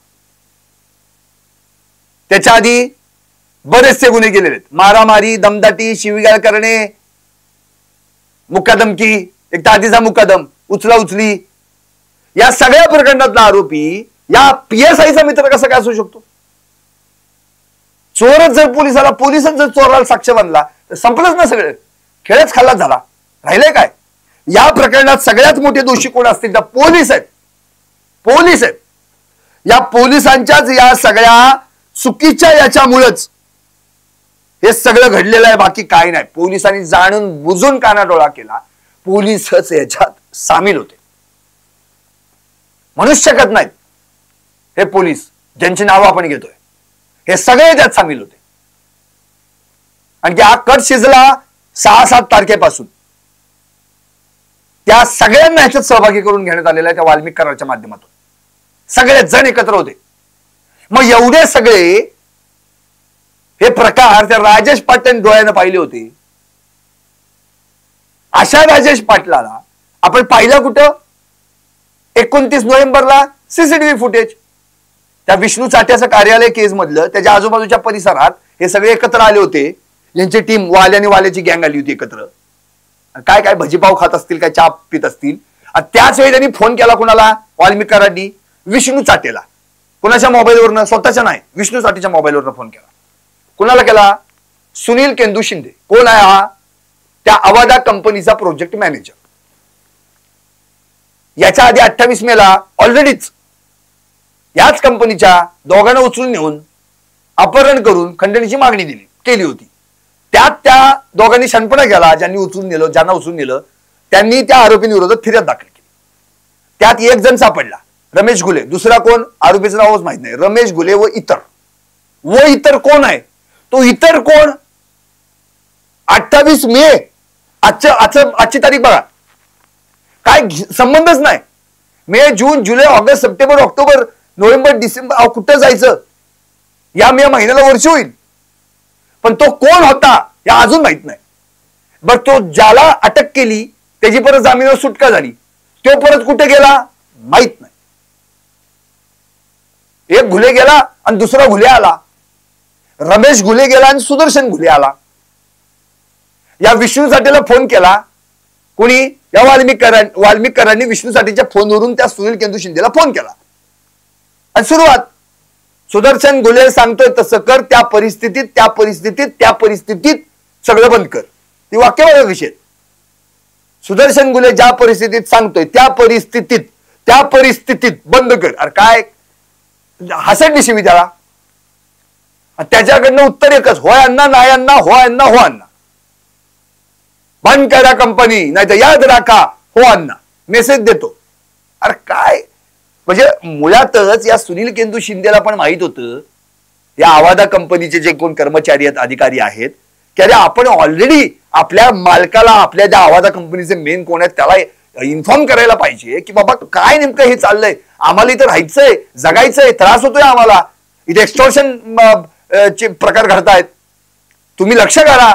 त्याच्या आधी बरेचसे गुन्हे केलेले आहेत. मारामारी, दमदाटी, शिवीगाळ करणे, मुक्कादमकी, एक तातीचा मुक्कादम, उचला उचली, या सगळ्या प्रकरणातला आरोपी या PSIचा मित्र कसा काय असू शकतो? चोरच जर पोलिसच जर चोराला साक्ष बनला तर संपलंच ना सगळं, खेळच खाल्लाच झाला. राहिलंय काय? या प्रकरणात सगळ्यात मोठे दोषी कोण असतील तर पोलीस आहेत. पोलीस आहेत. या पोलिसांच्याच या सगळ्या चुकीच्या याच्यामुळेच हे सगळं घडलेलं आहे, बाकी काय नाही. पोलिसांनी जाणून बुजून कानाडोळा केला. पोलीसच याच्यात सामील होते. म्हणूच शकत नाहीत हे पोलीस ज्यांची नावं आपण घेतोय, हे सगळे त्यात सामील होते. आणखी हा कट शिजला 6-7 तारखेपासून त्या सगळ्यांना ह्याच्यात सहभागी करून घेण्यात आलेला आहे त्या वाल्मिक कराराच्या माध्यमातून. सगळे जण एकत्र होते. मग एवढे सगळे हे प्रकार त्या राजेश पाटलांनी डोळ्यानं पाहिले होते. अशा राजेश पाटलाला आपण पाहिलं कुठं? 29 नोव्हेंबरला CCTV फुटेज. त्या विष्णू चाट्याचं कार्यालय केस मधलं त्याच्या आजूबाजूच्या परिसरात हे सगळे एकत्र आले होते. यांची टीम, वाल्याने वाल्याची गँग आली होती एकत्र. काय काय भजीपाव खात असतील, काय चहा पित असतील. त्याच वेळी त्यांनी फोन केला कुणाला? वाल्मिक करारांनी विष्णू चाटेला. कुणाच्या मोबाईलवरनं? स्वतःच्या नाही, विष्णू चाटेच्या मोबाईलवरनं फोन केला. कुणाला केला? सुनील केंदू शिंदे. कोण आहे हा? त्या अवादा कंपनीचा प्रोजेक्ट मॅनेजर. याच्या आधी 28 मेला ऑलरेडीच याच कंपनीच्या दोघांना उचलून नेऊन अपहरण करून खंडणीची मागणी केली होती. त्यात त्या दोघांनी शहाणपणा केला. ज्यांना उचलून नेलं त्यांनी त्या आरोपींविरोधात फिर्याद दाखल केली. त्यात एक जण सापडला, रमेश घुले. दुसरा कोण? आरोपीचं नावच माहित नाही. रमेश घुले व इतर कोण आहे? तो इतर कोण? 28 मे आजची तारीख बघा, काय संबंधच नाही. मे, जून, जुलै, ऑगस्ट, सप्टेंबर, ऑक्टोबर, नोव्हेंबर, डिसेंबर, कुठं जायचं? या मे महिन्याला वर्ष होईल. पण तो कोण होता हे अजून माहित नाही. बर, तो ज्याला अटक केली त्याची परत जामीनावर सुटका झाली, तो परत कुठे गेला माहित नाही. एक घुले गेला आणि दुसरा घुले आला. रमेश घुले गेला आणि सुदर्शन घुले आला. या विष्णू साठेला फोन केला कोणी? या वाल्मिक करारांनी विष्णू साठेच्या फोनवरून त्या सुनील केंदू शिंदेला फोन केला. आणि सुरुवात, सुदर्शन घुले सांगतोय तसं कर, त्या परिस्थितीत सगळं बंद कर. ती वाक्य बघा कशी आहेत. सुदर्शन घुले ज्या परिस्थितीत सांगतोय त्या परिस्थितीत बंद कर. अरे काय हसडली शिवी त्याला. त्याच्याकडनं उत्तर एकच, होय अण्णा, नाही अण्णा, हो अण्णा, हो अण्णा. बंद करा कंपनी, नाही तर याद राखा, हो अण्णा. मेसेज देतो. अरे काय म्हणजे मुळातच या सुनील केंदू शिंदेला पण माहित होतं या आवादा कंपनीचे जे कोण कर्मचारी आहेत, अधिकारी आहेत, की अरे आपण ऑलरेडी आपल्या मालकाला, आपल्या ज्या आवादा कंपनीचे मेन कोण आहेत त्याला इन्फॉर्म करायला पाहिजे की बाबा काय नेमकं हे चाललंय, आम्हाला इथं राहायचंय, जगायचंय, त्रास होतोय आम्हाला, इथे एक्स्टॉर्शन चे प्रकार घडतायत, तुम्ही लक्ष करा.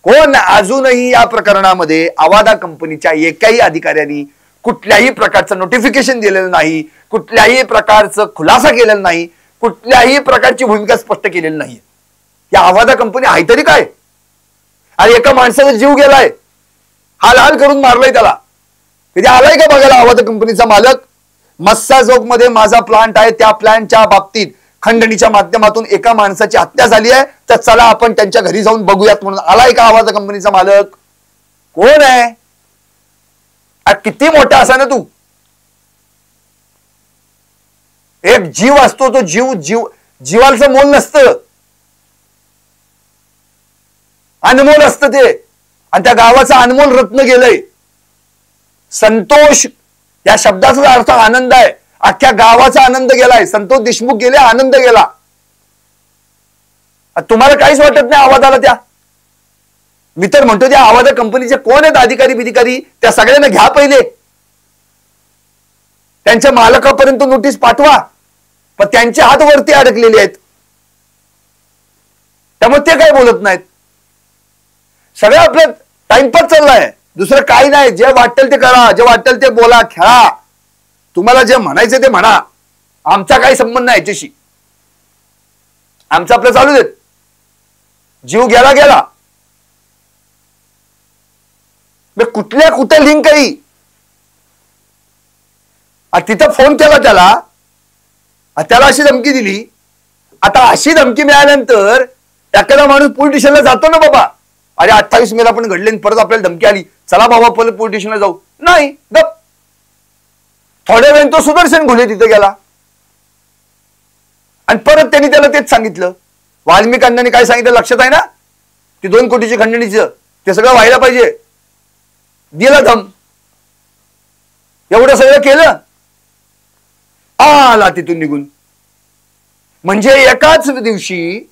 कोण अजूनही या प्रकरणामध्ये आवादा कंपनीच्या एकाही अधिकाऱ्यांनी कुठल्याही प्रकारचं नोटिफिकेशन दिलेलं नाही, कुठल्याही प्रकारचं खुलासा केलेला नाही, कुठल्याही प्रकारची भूमिका स्पष्ट केलेली नाही. या आवादा कंपनी आहे तरी काय? अरे एका माणसाचा जीव गेलाय, हाल करून मारलाय त्याला. कधी आलाय का बघायला आवादा कंपनीचा मालक? मस्साजोग मध्ये माझा प्लांट आहे, त्या प्लांटच्या बाबतीत खंडणीच्या माध्यमातून एका माणसाची हत्या झाली आहे, तर चला आपण त्यांच्या घरी जाऊन बघूयात म्हणून आलाय का आवाजा कंपनीचा मालक? कोण आहे? किती मोठा असा ना तू, एक जीव असतो, तो जीवाचं मोल नसतं, अनमोल असतं ते. आणि त्या गावाचं अनमोल रत्न गेलंय. संतोष या शब्दाचा अर्थ आनंद आहे. अख्ख्या गावाचा आनंद गेलाय. संतोष देशमुख गेले, आनंद गेला. तुम्हाला काहीच वाटत नाही आवाजाला? त्या मी तर म्हणतो त्या आवाजा कंपनीचे कोण आहेत अधिकारी त्या सगळ्यांना घ्या पहिले, त्यांच्या मालकापर्यंत नोटीस पाठवा. पण त्यांचे हात वरती अडकलेले आहेत, त्यामुळे ते काय बोलत नाहीत. सगळं आपलं टाइमपास चाललाय, दुसरं काही नाही. जे वाटेल ते करा, जे वाटेल ते बोला, खेळा, तुम्हाला जे म्हणायचं ते म्हणा, आमचा काही संबंध नाही याच्याशी. आमचं आपलं चालू देत, जीव गेला गेला. कुठल्या कुठे लिंक काही तिथं फोन केला त्याला अशी धमकी दिली. आता अशी धमकी मिळाल्यानंतर एखादा माणूस पोलीस स्टेशनला जातो ना, बाबा अरे 28 मेला पण घडले, परत आपल्याला धमकी आली, चला बाबा पोलीस स्टेशनला जाऊ. नाही, गप. थोड्या वेळ तो सुदर्शन घुले तिथे गेला आणि परत त्यांनी त्याला तेच सांगितलं. वाल्मिक अण्णांनी काय सांगितलं लक्षात आहे ना, ती 2 कोटीची खंडणीचं ते सगळं व्हायला पाहिजे. दिला दम, एवढं सगळं केलं, आला तिथून निघून. म्हणजे एकाच दिवशी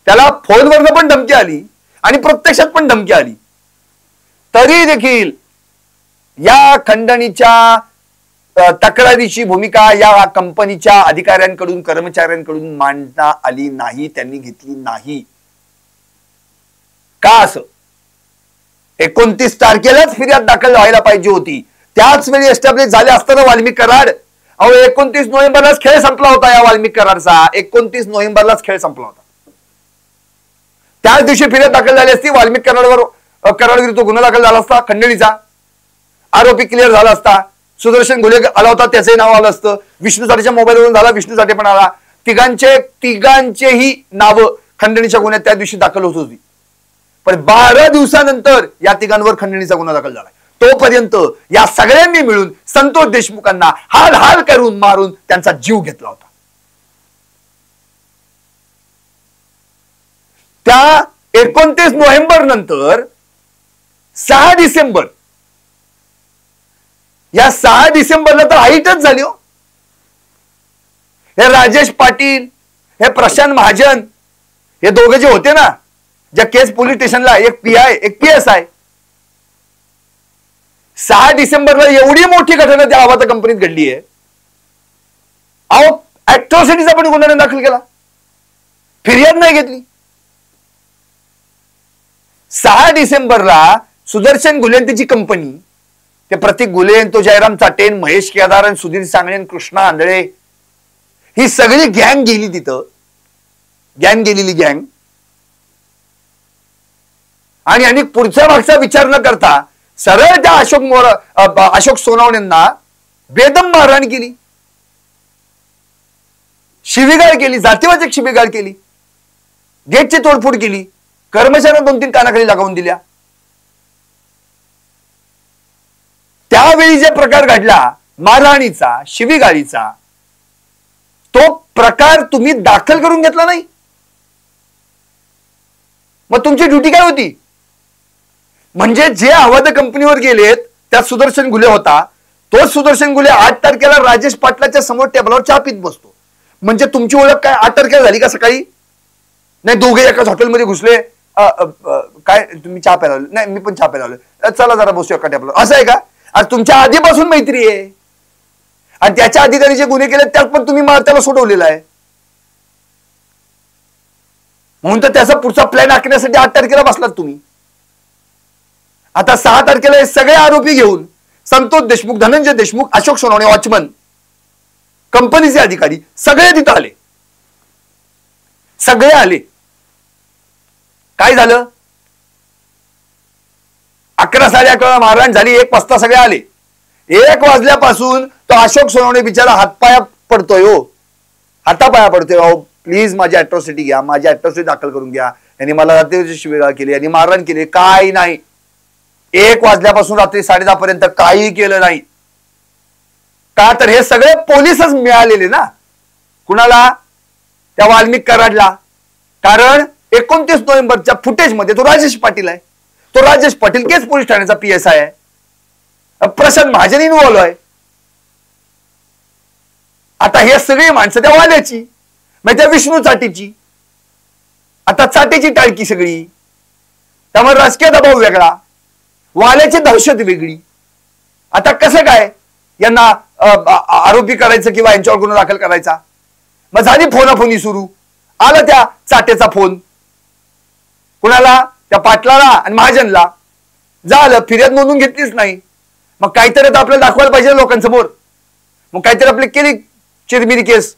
त्याला फोनवरनं पण धमकी आली आणि प्रत्यक्षात पण धमकी आली. तरी देखील या खंडणीच्या तक्रारीची भूमिका या कंपनीच्या अधिकाऱ्यांकडून कर्मचाऱ्यांकडून मांडता आली नाही, त्यांनी घेतली नाही. का असं? 29 तारखेलाच फिर्याद दाखल व्हायला पाहिजे होती, त्याच वेळी एस्टॅब्लिश झाले असताना वाल्मिक कराड. 29 नोव्हेंबरलाच खेळ संपला होता या वाल्मिक कराडचा. 29 नोव्हेंबरलाच खेळ संपला होता. त्याच दिवशी फिर्याद दाखल झाली असती, वाल्मिक कराड विरुद्ध गुन्हा दाखल झाला असता, खंडणीचा आरोपी क्लिअर झाला असता, सुदर्शन घुले आला होता त्याचंही नाव आलं असतं, विष्णू साठेच्या मोबाईलवरून झाला, विष्णू साठे पण आला. तिघांचेही नाव खंडणीच्या गुन्ह्यात त्या दिवशी दाखल होत होती. पण 12 दिवसानंतर या तिघांवर खंडणीचा गुन्हा दाखल झाला. तोपर्यंत या सगळ्यांनी मिळून संतोष देशमुखांना हाल हाल करून मारून त्यांचा जीव घेतला होता. त्या 29 नोव्हेंबर नंतर 6 डिसेंबर, या 6 डिसेंबरला तर हाईटच झाली हो. हे राजेश पाटील, हे प्रशांत महाजन, हे दोघे जे होते ना, ज्या केस पोलीस स्टेशनला, एक पीआय एक पीएसआय, 6 डिसेंबरला एवढी मोठी घटना त्या आवाजा कंपनीत घडली आहे. अहो, ऍट्रॉसिटीचा पण गुन्हा दाखल केला, फिर्याद नाही घेतली. 6 डिसेंबरला सुदर्शन घुले त्याची कंपनी, ते प्रतीक घुले, तो जयराम चाटेन, महेश केदार, सुधीर सांगणे, कृष्णा आंधळे, ही सगळी गँग गेली तिथं. गँग गेलेली गँग. आणि पुढच्या मागचा विचार न करता सरळ त्या अशोक सोनवणेंना बेदम मारहाण केली, शिवीगाळ केली, जातीवाचक शिवीगाळ केली, गेटची तोडफोड केली, कर्मचाऱ्यांना 2-3 कानाखाली लगावून दिल्या. त्यावेळी जे प्रकार घडला मारहाणीचा, शिवीगाळीचा, तो प्रकार तुम्ही दाखल करून घेतला नाही. मग तुमची ड्युटी काय होती? म्हणजे जे अवैध कंपनीवर गेलेत त्यात सुदर्शन घुले होता, तोच सुदर्शन घुले 8 तारखेला राजेश पाटलाच्या समोर टेबलावर चहा पीत बसतो. म्हणजे तुमची ओळख काय 8 तारखेला झाली का सकाळी? नाही, दोघे एकाच हॉटेलमध्ये घुसले, काय तुम्ही चहा प्यायला आलो? नाही, मी पण चहा प्यायला आलो, चला जरा बसू एका टेबलावर, असं आहे का? आज तुमच्या आधीपासून मैत्री आहे आणि त्याच्या अधिकारी जे गुन्हे केले त्यात पण तुम्ही त्याला सोडवलेला आहे. म्हणून तर त्याचा पुढचा प्लॅन आखण्यासाठी 8 तारखेला बसलात तुम्ही. आता 6 तारखेला हे सगळे आरोपी घेऊन संतोष देशमुख, धनंजय देशमुख, अशोक सोनवणे, वॉचमन, कंपनीचे अधिकारी सगळे तिथं आले. सगळे आले. काय झालं? 11, 11:30 मारहाण झाली. 1 वाजता सगळे आले. 1 वाजल्यापासून तो अशोक सोनवणे बिचारा हातपाया पडतोय हो, हातापाया पडतोय. अहो प्लीज माझी अॅट्रॉसिटी घ्या, माझी अॅट्रॉसिटी दाखल करून घ्या. यांनी मला रात्रीची शिवीगाळ केली, यांनी मारहाण केली. काय नाही, 1 वाजल्यापासून रात्री 10:30 पर्यंत काही केलं नाही. का तर हे सगळे पोलीसच मिळालेले ना. कुणाला? त्या वाल्मिक कराडला. कारण 29 नोव्हेंबरच्या फुटेजमध्ये तो राजेश पाटील आहे. तो राजेश पाटील केस पोलीस ठाण्याचा पीएसआय आहे. प्रशांत महाजन इन्व्हॉल्व आहे. आता हे सगळी माणसं त्या वाल्याची, म्हणजे त्या विष्णू चाटीची, आता चाटीची टाळकी सगळी. त्यामुळे राजकीय दबाव वेगळा, वाल्याची दहशत वेगळी. आता कसं काय यांना आरोपी करायचं किंवा यांच्यावर गुन्हा दाखल करायचा? मग झाली फोनाफोनी सुरू. आला त्या चाटेचा फोन. कुणाला? त्या पाटलाला आणि महाजनला. झालं, फिर्याद नोंदवून घेतलीच नाही. मग काहीतरी तर आपल्याला दाखवायला पाहिजे लोकांसमोर. मग काहीतरी आपली केली चिरमिरी केस.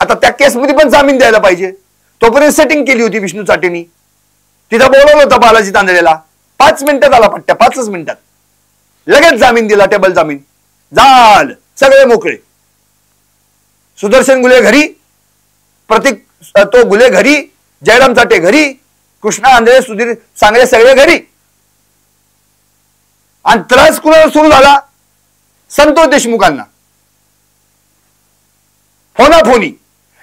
आता त्या केसमध्ये पण जामीन द्यायला पाहिजे. तोपर्यंत सेटिंग केली होती विष्णू चाटेनी. तिथं बोलवलं होतं बालाजी तांदळेला. 5 मिनिटात आला पट्ट्या, 5च मिनिटात लगेच जामीन दिला, टेबल जामीन. झालं, सगळे मोकळे. सुदर्शन गुले घरी, प्रतीक तो गुले घरी, जयराम चाटे घरी, कृष्णा आंधळे, सुधीर सांगळे सगळे घरी. आणि त्रास कुणाला सुरू झाला? संतोष देशमुखांना. फोनाफोनी.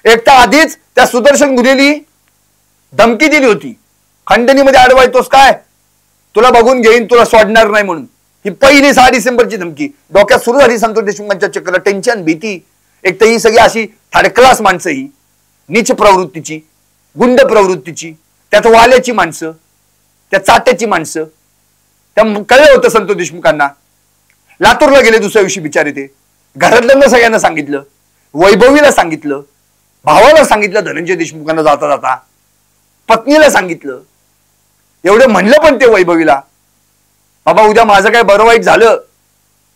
एक तर आधीच त्या सुदर्शन गुन्हेली धमकी दिली होती, खंडणीमध्ये अडवायतोस काय, तुला बघून घेईन, तुला सोडणार नाही म्हणून. ही पहिली 6 डिसेंबरची धमकी. डोक्यात सुरू झाली संतोष देशमुखांच्या चक्र. टेन्शन, भीती. एक तर ही सगळी अशी थर्ड क्लास माणसं, ही नीच प्रवृत्तीची, गुंड प्रवृत्तीची, त्यात वाल्याची माणसं, त्या चाट्याची माणसं. त्या कळलं होतं संतोष देशमुखांना. लातूरला गेले दुसऱ्या दिवशी बिचारे ते. घरातल्यांना सगळ्यांना सांगितलं, वैभवीला सांगितलं, भावाला सांगितलं, धनंजय देशमुखांना जाता जाता पत्नीला सांगितलं. एवढं म्हणलं पण ते वैभवीला, बाबा उद्या माझं काय बरं वाईट झालं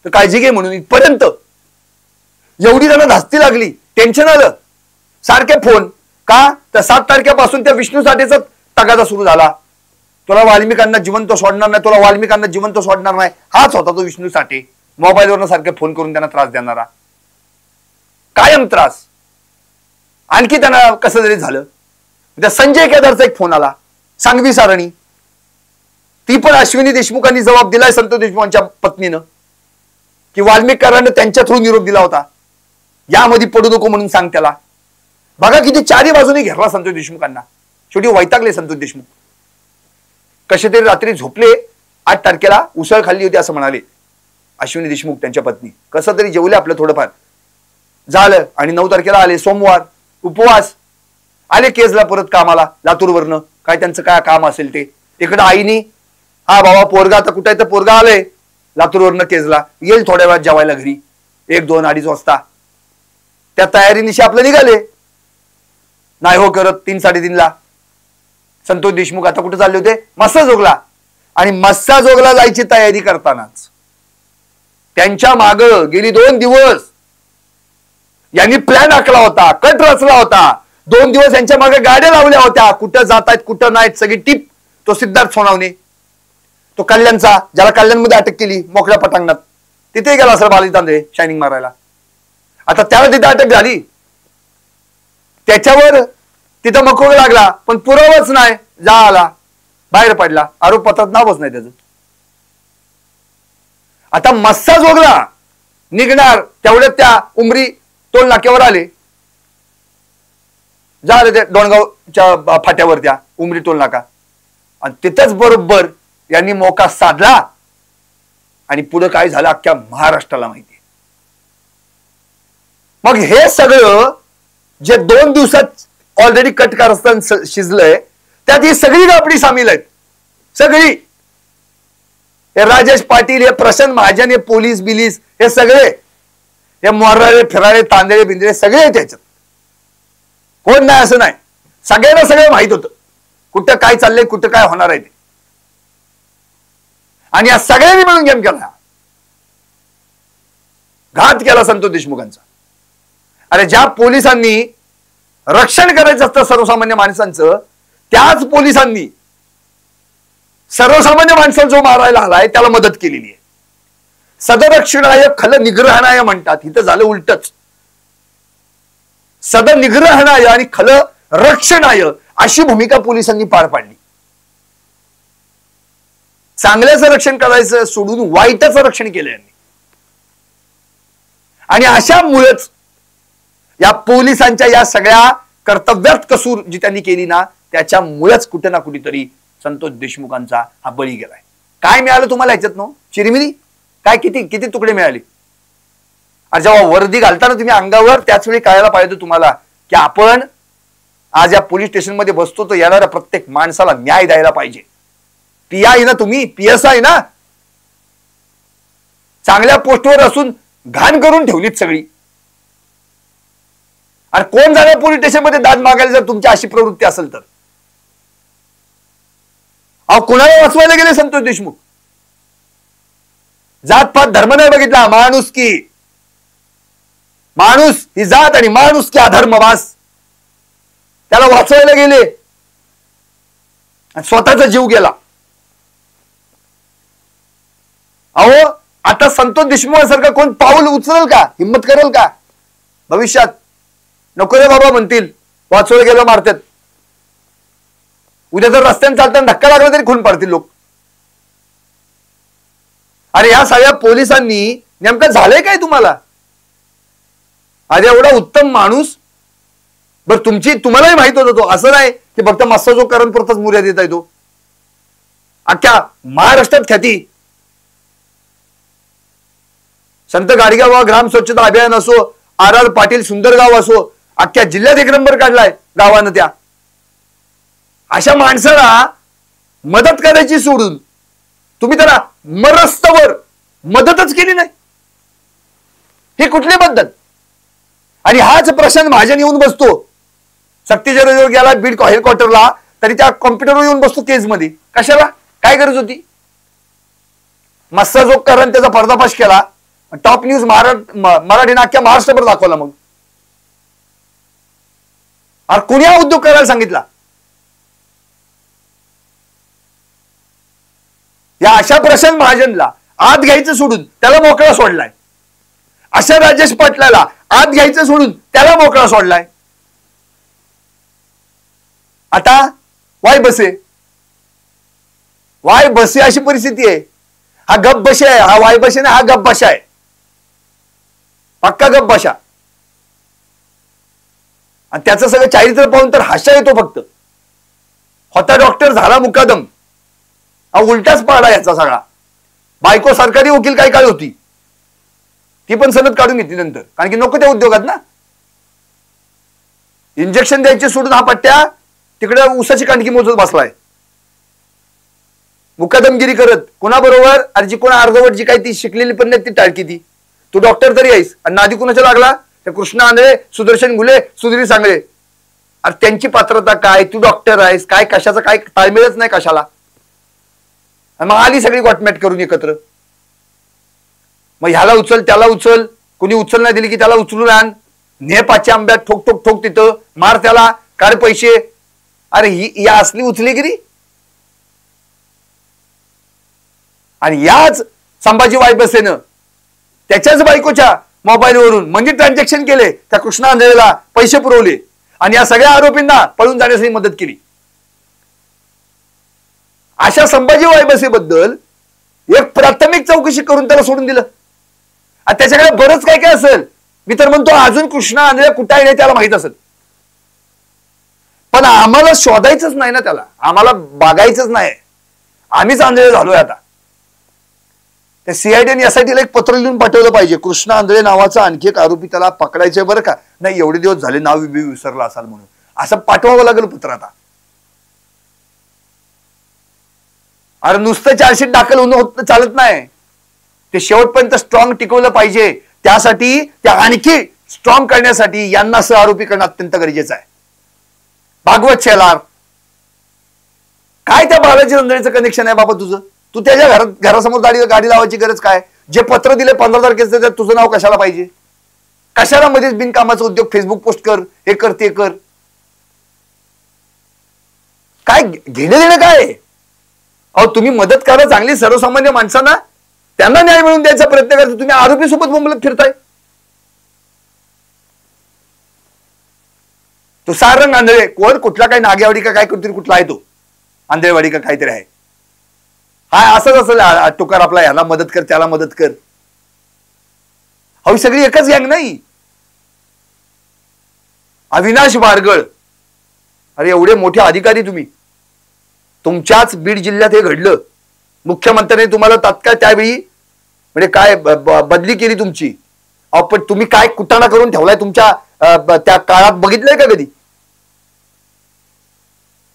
तर काळजी घे म्हणून. इथपर्यंत एवढी त्यांना धास्ती लागली, टेन्शन आलं. सारखे फोन का, तर 7 तारखेपासून त्या विष्णू साठेचा तगादा सुरू झाला. तुला वाल्मिकांना जिवंत सोडणार नाही, तुला वाल्मिकांना जिवंत सोडणार नाही. हाच होता तो विष्णू साठे. मोबाईलवरनं सारखे फोन करून त्यांना त्रास देणारा, कायम त्रास. आणखी त्यांना कसं तरी झालं. त्या संजय केदारचा एक फोन आला, सांगवी सारणी. ती पण अश्विनी देशमुखांनी जबाब दिलाय संतोष देशमुखांच्या पत्नीनं, की वाल्मिकांना त्यांच्या थ्रू निरोप दिला होता, यामध्ये पडू नको म्हणून सांग त्याला. बघा किती चारी बाजूने घेरला संतोष देशमुखांना. शेवटी वैतागले संतोष देशमुख. कसे तरी रात्री झोपले. 8 तारखेला उसळ खाल्ली होती असं म्हणाले अश्विनी देशमुख त्यांच्या पत्नी. कसं तरी जेवले आपलं थोडंफार झालं. आणि 9 तारखेला आले, सोमवार, उपवास. आले केजला परत कामाला लातूरवरनं. काय त्यांचं काय काम असेल ते. इकडं आईनी, हा बाबा पोरगा आता कुठे, तर पोरगा आलंय लातूरवरनं केजला, येईल थोड्या वेळात जेवायला घरी 1, 2, 2:30 वाजता. त्या तयारीनिशी आपलं निघाले. नाही हो करत 3, 3:30ला संतोष देशमुख आता कुठे चालले होते? मस्साजोगला. आणि मस्साजोगला जायची तयारी करतानाच त्यांच्या माग गेली 2 दिवस यांनी प्लॅन आखला होता, कट रचला होता. 2 दिवस यांच्या मागे गाड्या लावल्या होत्या, कुठं जात आहेत कुठं नाहीत सगळी टीप. तो सिद्धार्थ सोनावणे, तो कल्याणचा, ज्याला कल्याणमध्ये अटक केली मोकळ्या पटांगणात, तिथे गेला असेल बालाजी तांदळे शायनिंग मारायला. आता त्याला तिथे अटक झाली, त्याच्यावर तिथं मकोग लागला, पण पुरावाच नाही. आला बाहेर पडला, आरोपपत्रात नावच नाही त्याचं. आता मस्साजोगला निघणार तेवढ्यात त्या उमरी टोल नाक्यावर आले. झालं ते डोणगावच्या फाट्यावर त्या उमरी टोल नाका. आणि तिथंच बरोबर यांनी मोका साधला. आणि पुढे काय झालं अख्ख्या महाराष्ट्राला माहिती. मग हे सगळं जे 2 दिवसात ऑलरेडी कट कारस्थान शिजलंय, त्यात ही सगळी गापडी सामील आहेत. सगळी. हे राजेश पाटील, हे प्रशांत महाजन, हे पोलीस बिलीस, हे सगळे, हे मोराळे फिराळे तांदळे बिंदळे सगळे त्याच्यात. कोण नाही असं नाही. सगळ्यांना सगळं माहित होतं कुठं काय चाललंय, कुठं काय होणार आहे ते. आणि या सगळ्यांनी मिळून गेम केला, घात केला संतोष देशमुखांचा. अरे ज्या पोलिसांनी रक्षण करायचं असतं सर्वसामान्य माणसांचं, त्याच पोलिसांनी सर्वसामान्य माणसांचा जो मारायला आलाय त्याला मदत केलेली आहे. सदरक्षणाय खल निग्रहणाय म्हणतात, इथं झालं उलटच. सद निग्रहणाय आणि खल रक्षणाय अशी भूमिका पोलिसांनी पार पाडली. चांगल्याचं रक्षण करायचं सोडून वाईटाचं रक्षण केलं यांनी. आणि अशामुळेच या पोलिसांच्या या सगळ्या कर्तव्यात कसूर जी त्यांनी केली ना, त्याच्यामुळेच कुठे ना कुठेतरी संतोष देशमुखांचा हा बळी गेलाय. काय मिळालं तुम्हाला ह्याच्यात? नो चिरमिरी काय, किती किती तुकडे मिळाले? आणि जेव्हा वर्दी घालताना तुम्ही अंगावर, त्याच वेळी कळायला पाहिजे तुम्हाला की आपण आज या पोलीस स्टेशनमध्ये बसतो तर येणाऱ्या प्रत्येक माणसाला न्याय द्यायला पाहिजे. PI ना तुम्ही, PSI ना, चांगल्या पोस्टवर असून घाण करून ठेवलीत सगळी. आणि कोण जाणार पोलीस स्टेशनमध्ये दाद मागायला जर तुमची अशी प्रवृत्ती असेल तर? अहो कुणाला वाचवायला गेले संतोष देशमुख? जात पात धर्म नाही बघितला, माणूस की माणूस ही जात आणि माणूस की अधर्म वास, त्याला वाचवायला गेले आणि स्वतःचा जीव गेला. अहो आता संतोष देशमुखांसारखा कोण पाऊल उचलेल का, हिंमत करेल का भविष्यात? नको रे बाबा म्हणतील, वाचवलं गेलं मारतात. उद्या जर रस्त्याने चालताना धक्का लागला तरी खून पाडतील लोक. अरे या सगळ्या पोलिसांनी नेमकं झालंय काय तुम्हाला? अरे एवढा उत्तम माणूस, बर तुम्हालाही माहित होता तो, असं नाही की फक्त मस्साजोग करून पुरताच मर्यादित आहे तो. अख्ख्या महाराष्ट्रात ख्याती. संत गाडगेबाबा ग्राम स्वच्छता अभियान असो, आर पाटील सुंदर गाव असो, अख्ख्या जिल्ह्यात 1 नंबर काढलाय गावानं. त्या अशा माणसाला मदत करायची सोडून तुम्ही त्याला मरस्तवर मदतच केली नाही, ही कुठली पद्धत? आणि हाच प्रश्न महाजन येऊन बसतो सक्तीच्या रजेवर गेला बीड हेडक्वार्टरला, तरी त्या कॉम्प्युटरवर येऊन बसतो केसमध्ये. कशाला? काय गरज होती? मस्साजोग करून त्याचा पर्दाफाश केला, टॉप न्यूज मराठीने अख्ख्या महाराष्ट्रभर दाखवला. मग अरे कुणी हा उद्योग करायला सांगितला? या अशा प्रशांत महाजनला आत घ्यायचं सोडून त्याला मोकळा सोडलाय. अशा राजेश पाटलाला आत घ्यायचं सोडून त्याला मोकळा सोडलाय. आता वाय बसे अशी परिस्थिती आहे. हा गप बशा आहे, हा वाय बसे ना, हा गप बशा आहे, पक्का गप बशा. आणि त्याचं सगळं चारित्र पाहून तर हशा येतो फक्त. होता डॉक्टर झाला मुकादम, उलटाच पाडा याचा सगळा. बायको सरकारी वकील काही काळ होती, ती पण सनद काढून घेतली नंतर, कारण की नको त्या उद्योगात ना. इंजेक्शन द्यायचे सोडून हा पट्ट्या तिकडे उसाची कांडकी मोजत बसलाय, मुकादमगिरी करत. कोणाबरोबर? अरे जी कोणा अर्धवट जी काही ती शिकलेली पण नाही ती टाळकी ती. तू डॉक्टर तरी आहेस आणि नादी कुणाच्या लागला? त्या कृष्णा आंधळे, सुदर्शन घुले, सुधीर सांगळे. अरे त्यांची पात्रता काय? तू डॉक्टर आहेस काय? कशाचा काय ताळमेळच नाही कशाला. मग आली सगळी गॉटमॅट करून एकत्र. मग ह्याला उचल त्याला उचल, कोणी उचल नाही दिली की त्याला उचलून आण, ने पाचच्या आंब्यात ठोक ठोक ठोक, तिथं मार त्याला, काढ पैसे. अरे ही या असली उचलेगिरी. आणि याच संभाजी वायबसेनं त्याच्याच बायकोच्या मोबाईलवरून मनी ट्रान्झॅक्शन केले, त्या कृष्णा आंधळेला पैसे पुरवले आणि या सगळ्या आरोपींना पळून जाण्यासाठी मदत केली. अशा संभाजी वायबसेबद्दल एक प्राथमिक चौकशी करून त्याला सोडून दिलं. आणि त्याच्याकडे बरंच काय काय असेल. मी तर म्हणतो अजून कृष्णा आंधळे कुठे आहे त्याला माहित असेल, पण आम्हाला शोधायचंच नाही ना त्याला, आम्हाला बघायचंच नाही. आम्हीच आंधळे झालोय आता. त्या सीआयडीने एसआयटीला एक पत्र लिहून पाठवलं पाहिजे, कृष्णा आंधळे नावाचा आणखी एक आरोपी त्याला पकडायचंय बरं का. नाही एवढे दिवस झाले नाव विसरला असाल म्हणून, असं पाठवावं लागेल पत्र आता. अरे नुसतं चार्जशीट दाखल होणं होत चालत नाही, ते शेवटपर्यंत स्ट्रॉंग टिकवलं पाहिजे. त्यासाठी त्या आणखी स्ट्रॉंग करण्यासाठी यांना सह आरोपी करणं अत्यंत गरजेचं आहे. भागवत शेलार काय त्या बालाजी रंजणेचं कनेक्शन आहे बाबा तुझं? तू त्याच्या घरासमोर गाडी लावायची गरज काय? जे पत्र दिले 15 तारखेचं त्यात तुझं नाव कशाला पाहिजे? कशाला मध्येच बिनकामाचा उद्योग फेसबुक पोस्ट कर, हे कर ते कर. काय घेणं देणं काय? अहो तुम्ही मदत करा चांगली सर्वसामान्य माणसांना, त्यांना न्याय मिळवून द्यायचा प्रयत्न करता, तुम्ही आरोपी सोबत बोंबलत फिरताय. तो सारंग आंधळे कोण, कुठला काय नागेवाडी का काय कुठतरी कुठला आहे तो, आंधळेवाडी का काहीतरी आहे. हा असंच असेल टुकार आपला, ह्याला मदत कर त्याला मदत कर. अहो सगळी एकच गँग नाही. अविनाश बारगळ, अरे एवढे मोठे अधिकारी तुम्ही, तुमच्याच बीड जिल्ह्यात हे घडलं. मुख्यमंत्र्यांनी तुम्हाला तात्काळ त्यावेळी म्हणजे काय बदली केली तुमची. अहो पण तुम्ही काय कुटाणा करून ठेवलाय तुमच्या त्या काळात बघितलंय का कधी?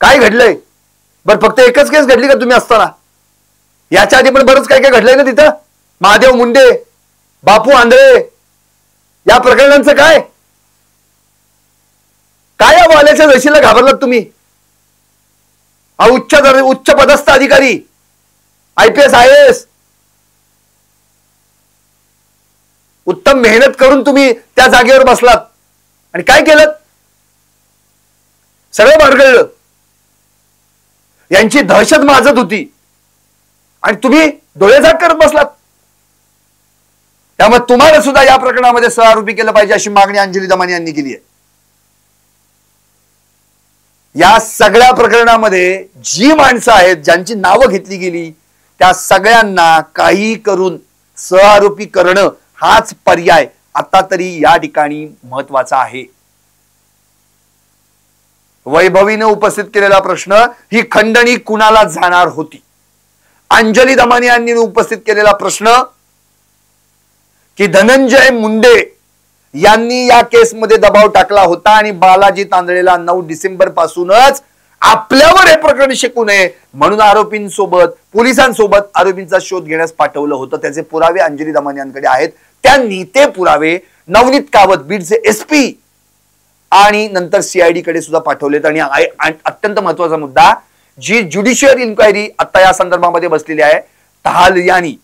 काय घडलंय? बरं फक्त एकच केस घडली का तुम्ही असताना? याच्या आधी पण बरंच काय काय घडलंय ना तिथं. महादेव मुंडे, बापू आंधळे, या प्रकरणांचं काय काय या वाल्याच्या जशीला घाबरलात तुम्ही? उच्च पदस्थ अधिकारी, IPS IAS, उत्तम मेहनत करून तुम्ही त्या जागेवर बसलात आणि काय केलं? सगळं भरगळलं. यांची दहशत माजत होती आणि तुम्ही डोळेझाक करत बसलात. त्यामुळे तुम्हाला सुद्धा या प्रकरणामध्ये सहआरोपी केलं पाहिजे अशी मागणी अंजली दमानी यांनी केली आहे. या सगळ्या प्रकरणामध्ये जी माणसं आहेत, ज्यांची नावं घेतली गेली, त्या सगळ्यांना काही करून सहआरोपी करणं हाच पर्याय आता तरी या ठिकाणी महत्वाचा आहे. वैभवीने उपस्थित केलेला प्रश्न, ही खंडणी कुणाला जाणार होती? अंजली दमानी यांनी उपस्थित केलेला प्रश्न की धनंजय मुंडे यांनी या केसमध्ये दबाव टाकला होता आणि बालाजी तांदळेला 9 डिसेंबर पासूनच आपल्यावर हे प्रकरण शिकू नये म्हणून आरोपींसोबत, पोलिसांसोबत आरोपींचा शोध घेण्यास पाठवलं होतं. त्याचे पुरावे अंजली दमानी यांकडे आहेत. त्यांनी ते पुरावे नवनीत कावत, बीडचे SP आणि नंतर CID कडे सुद्धा पाठवलेत. आणि अत्यंत महत्वाचा मुद्दा, जी ज्युडिशियल इन्क्वायरी आता या संदर्भामध्ये बसलेली आहे, तहालियानी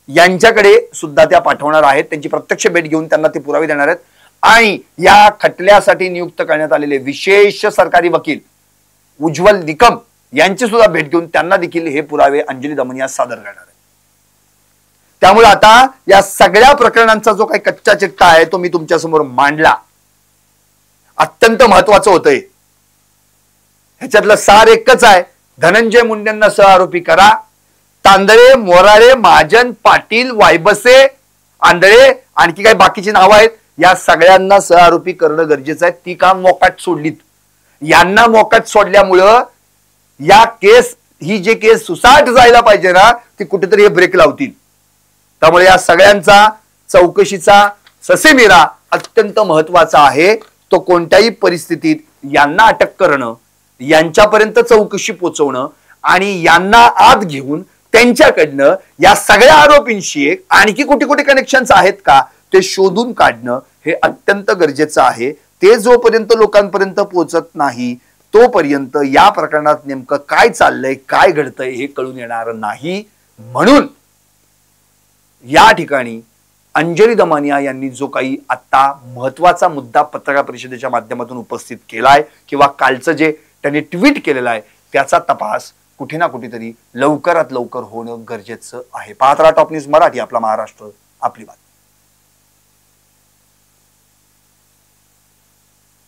यांच्याकडे सुद्धा त्या पाठवणार आहेत. त्यांची प्रत्यक्ष भेट घेऊन त्यांना ते पुरावे देणार आहेत. आणि या खटल्यासाठी नियुक्त करण्यात आलेले विशेष सरकारी वकील उज्ज्वल निकम यांची सुद्धा भेट घेऊन त्यांना देखील हे पुरावे अंजली दमानी आज सादर करणार आहेत. त्यामुळे आता या सगळ्या प्रकरणांचा जो काही कच्चा चिट्टा आहे तो मी तुमच्या समोर मांडला. अत्यंत महत्वाचं होतंय. ह्याच्यातलं सार एकच आहे, धनंजय मुंडेंना सहआरोपी करा. तांदळे, मोराळे, महाजन, पाटील, वायबसे, आंधळे, आणखी काही बाकीची नावं आहेत, या सगळ्यांना सहआरोपी करणं गरजेचं आहे. ती काम मोकाट सोडलीत. यांना मोकाट सोडल्यामुळं या केस, ही जे केस सुसाट जायला पाहिजे ना, ती कुठेतरी हे ब्रेक लावतील. त्यामुळे या सगळ्यांचा चौकशीचा ससेमिरा अत्यंत महत्वाचा आहे. तो कोणत्याही परिस्थितीत यांना अटक करणं, यांच्यापर्यंत चौकशी पोहोचवणं आणि यांना आत घेऊन त्यांच्याकडनं या सगळ्या आरोपींशी आणखी कुठे कुठे कनेक्शन्स आहेत का ते शोधून काढणं हे अत्यंत गरजेचं आहे. ते जोपर्यंत लोकांपर्यंत पोहोचत नाही तोपर्यंत या प्रकरणात नेमकं काय चाललंय, काय घडतंय हे कळून येणार नाही. म्हणून या ठिकाणी अंजली दमानिया यांनी जो काही आता महत्वाचा मुद्दा पत्रकार परिषदेच्या माध्यमातून उपस्थित केलाय किंवा कालचं जे त्यांनी ट्विट केलेलं आहे त्याचा तपास कुठे ना कुठेतरी लवकरात लवकर होणं गरजेचं आहे. पाहत राहा टॉप न्यूज मराठी, आपला महाराष्ट्र, आपली बात.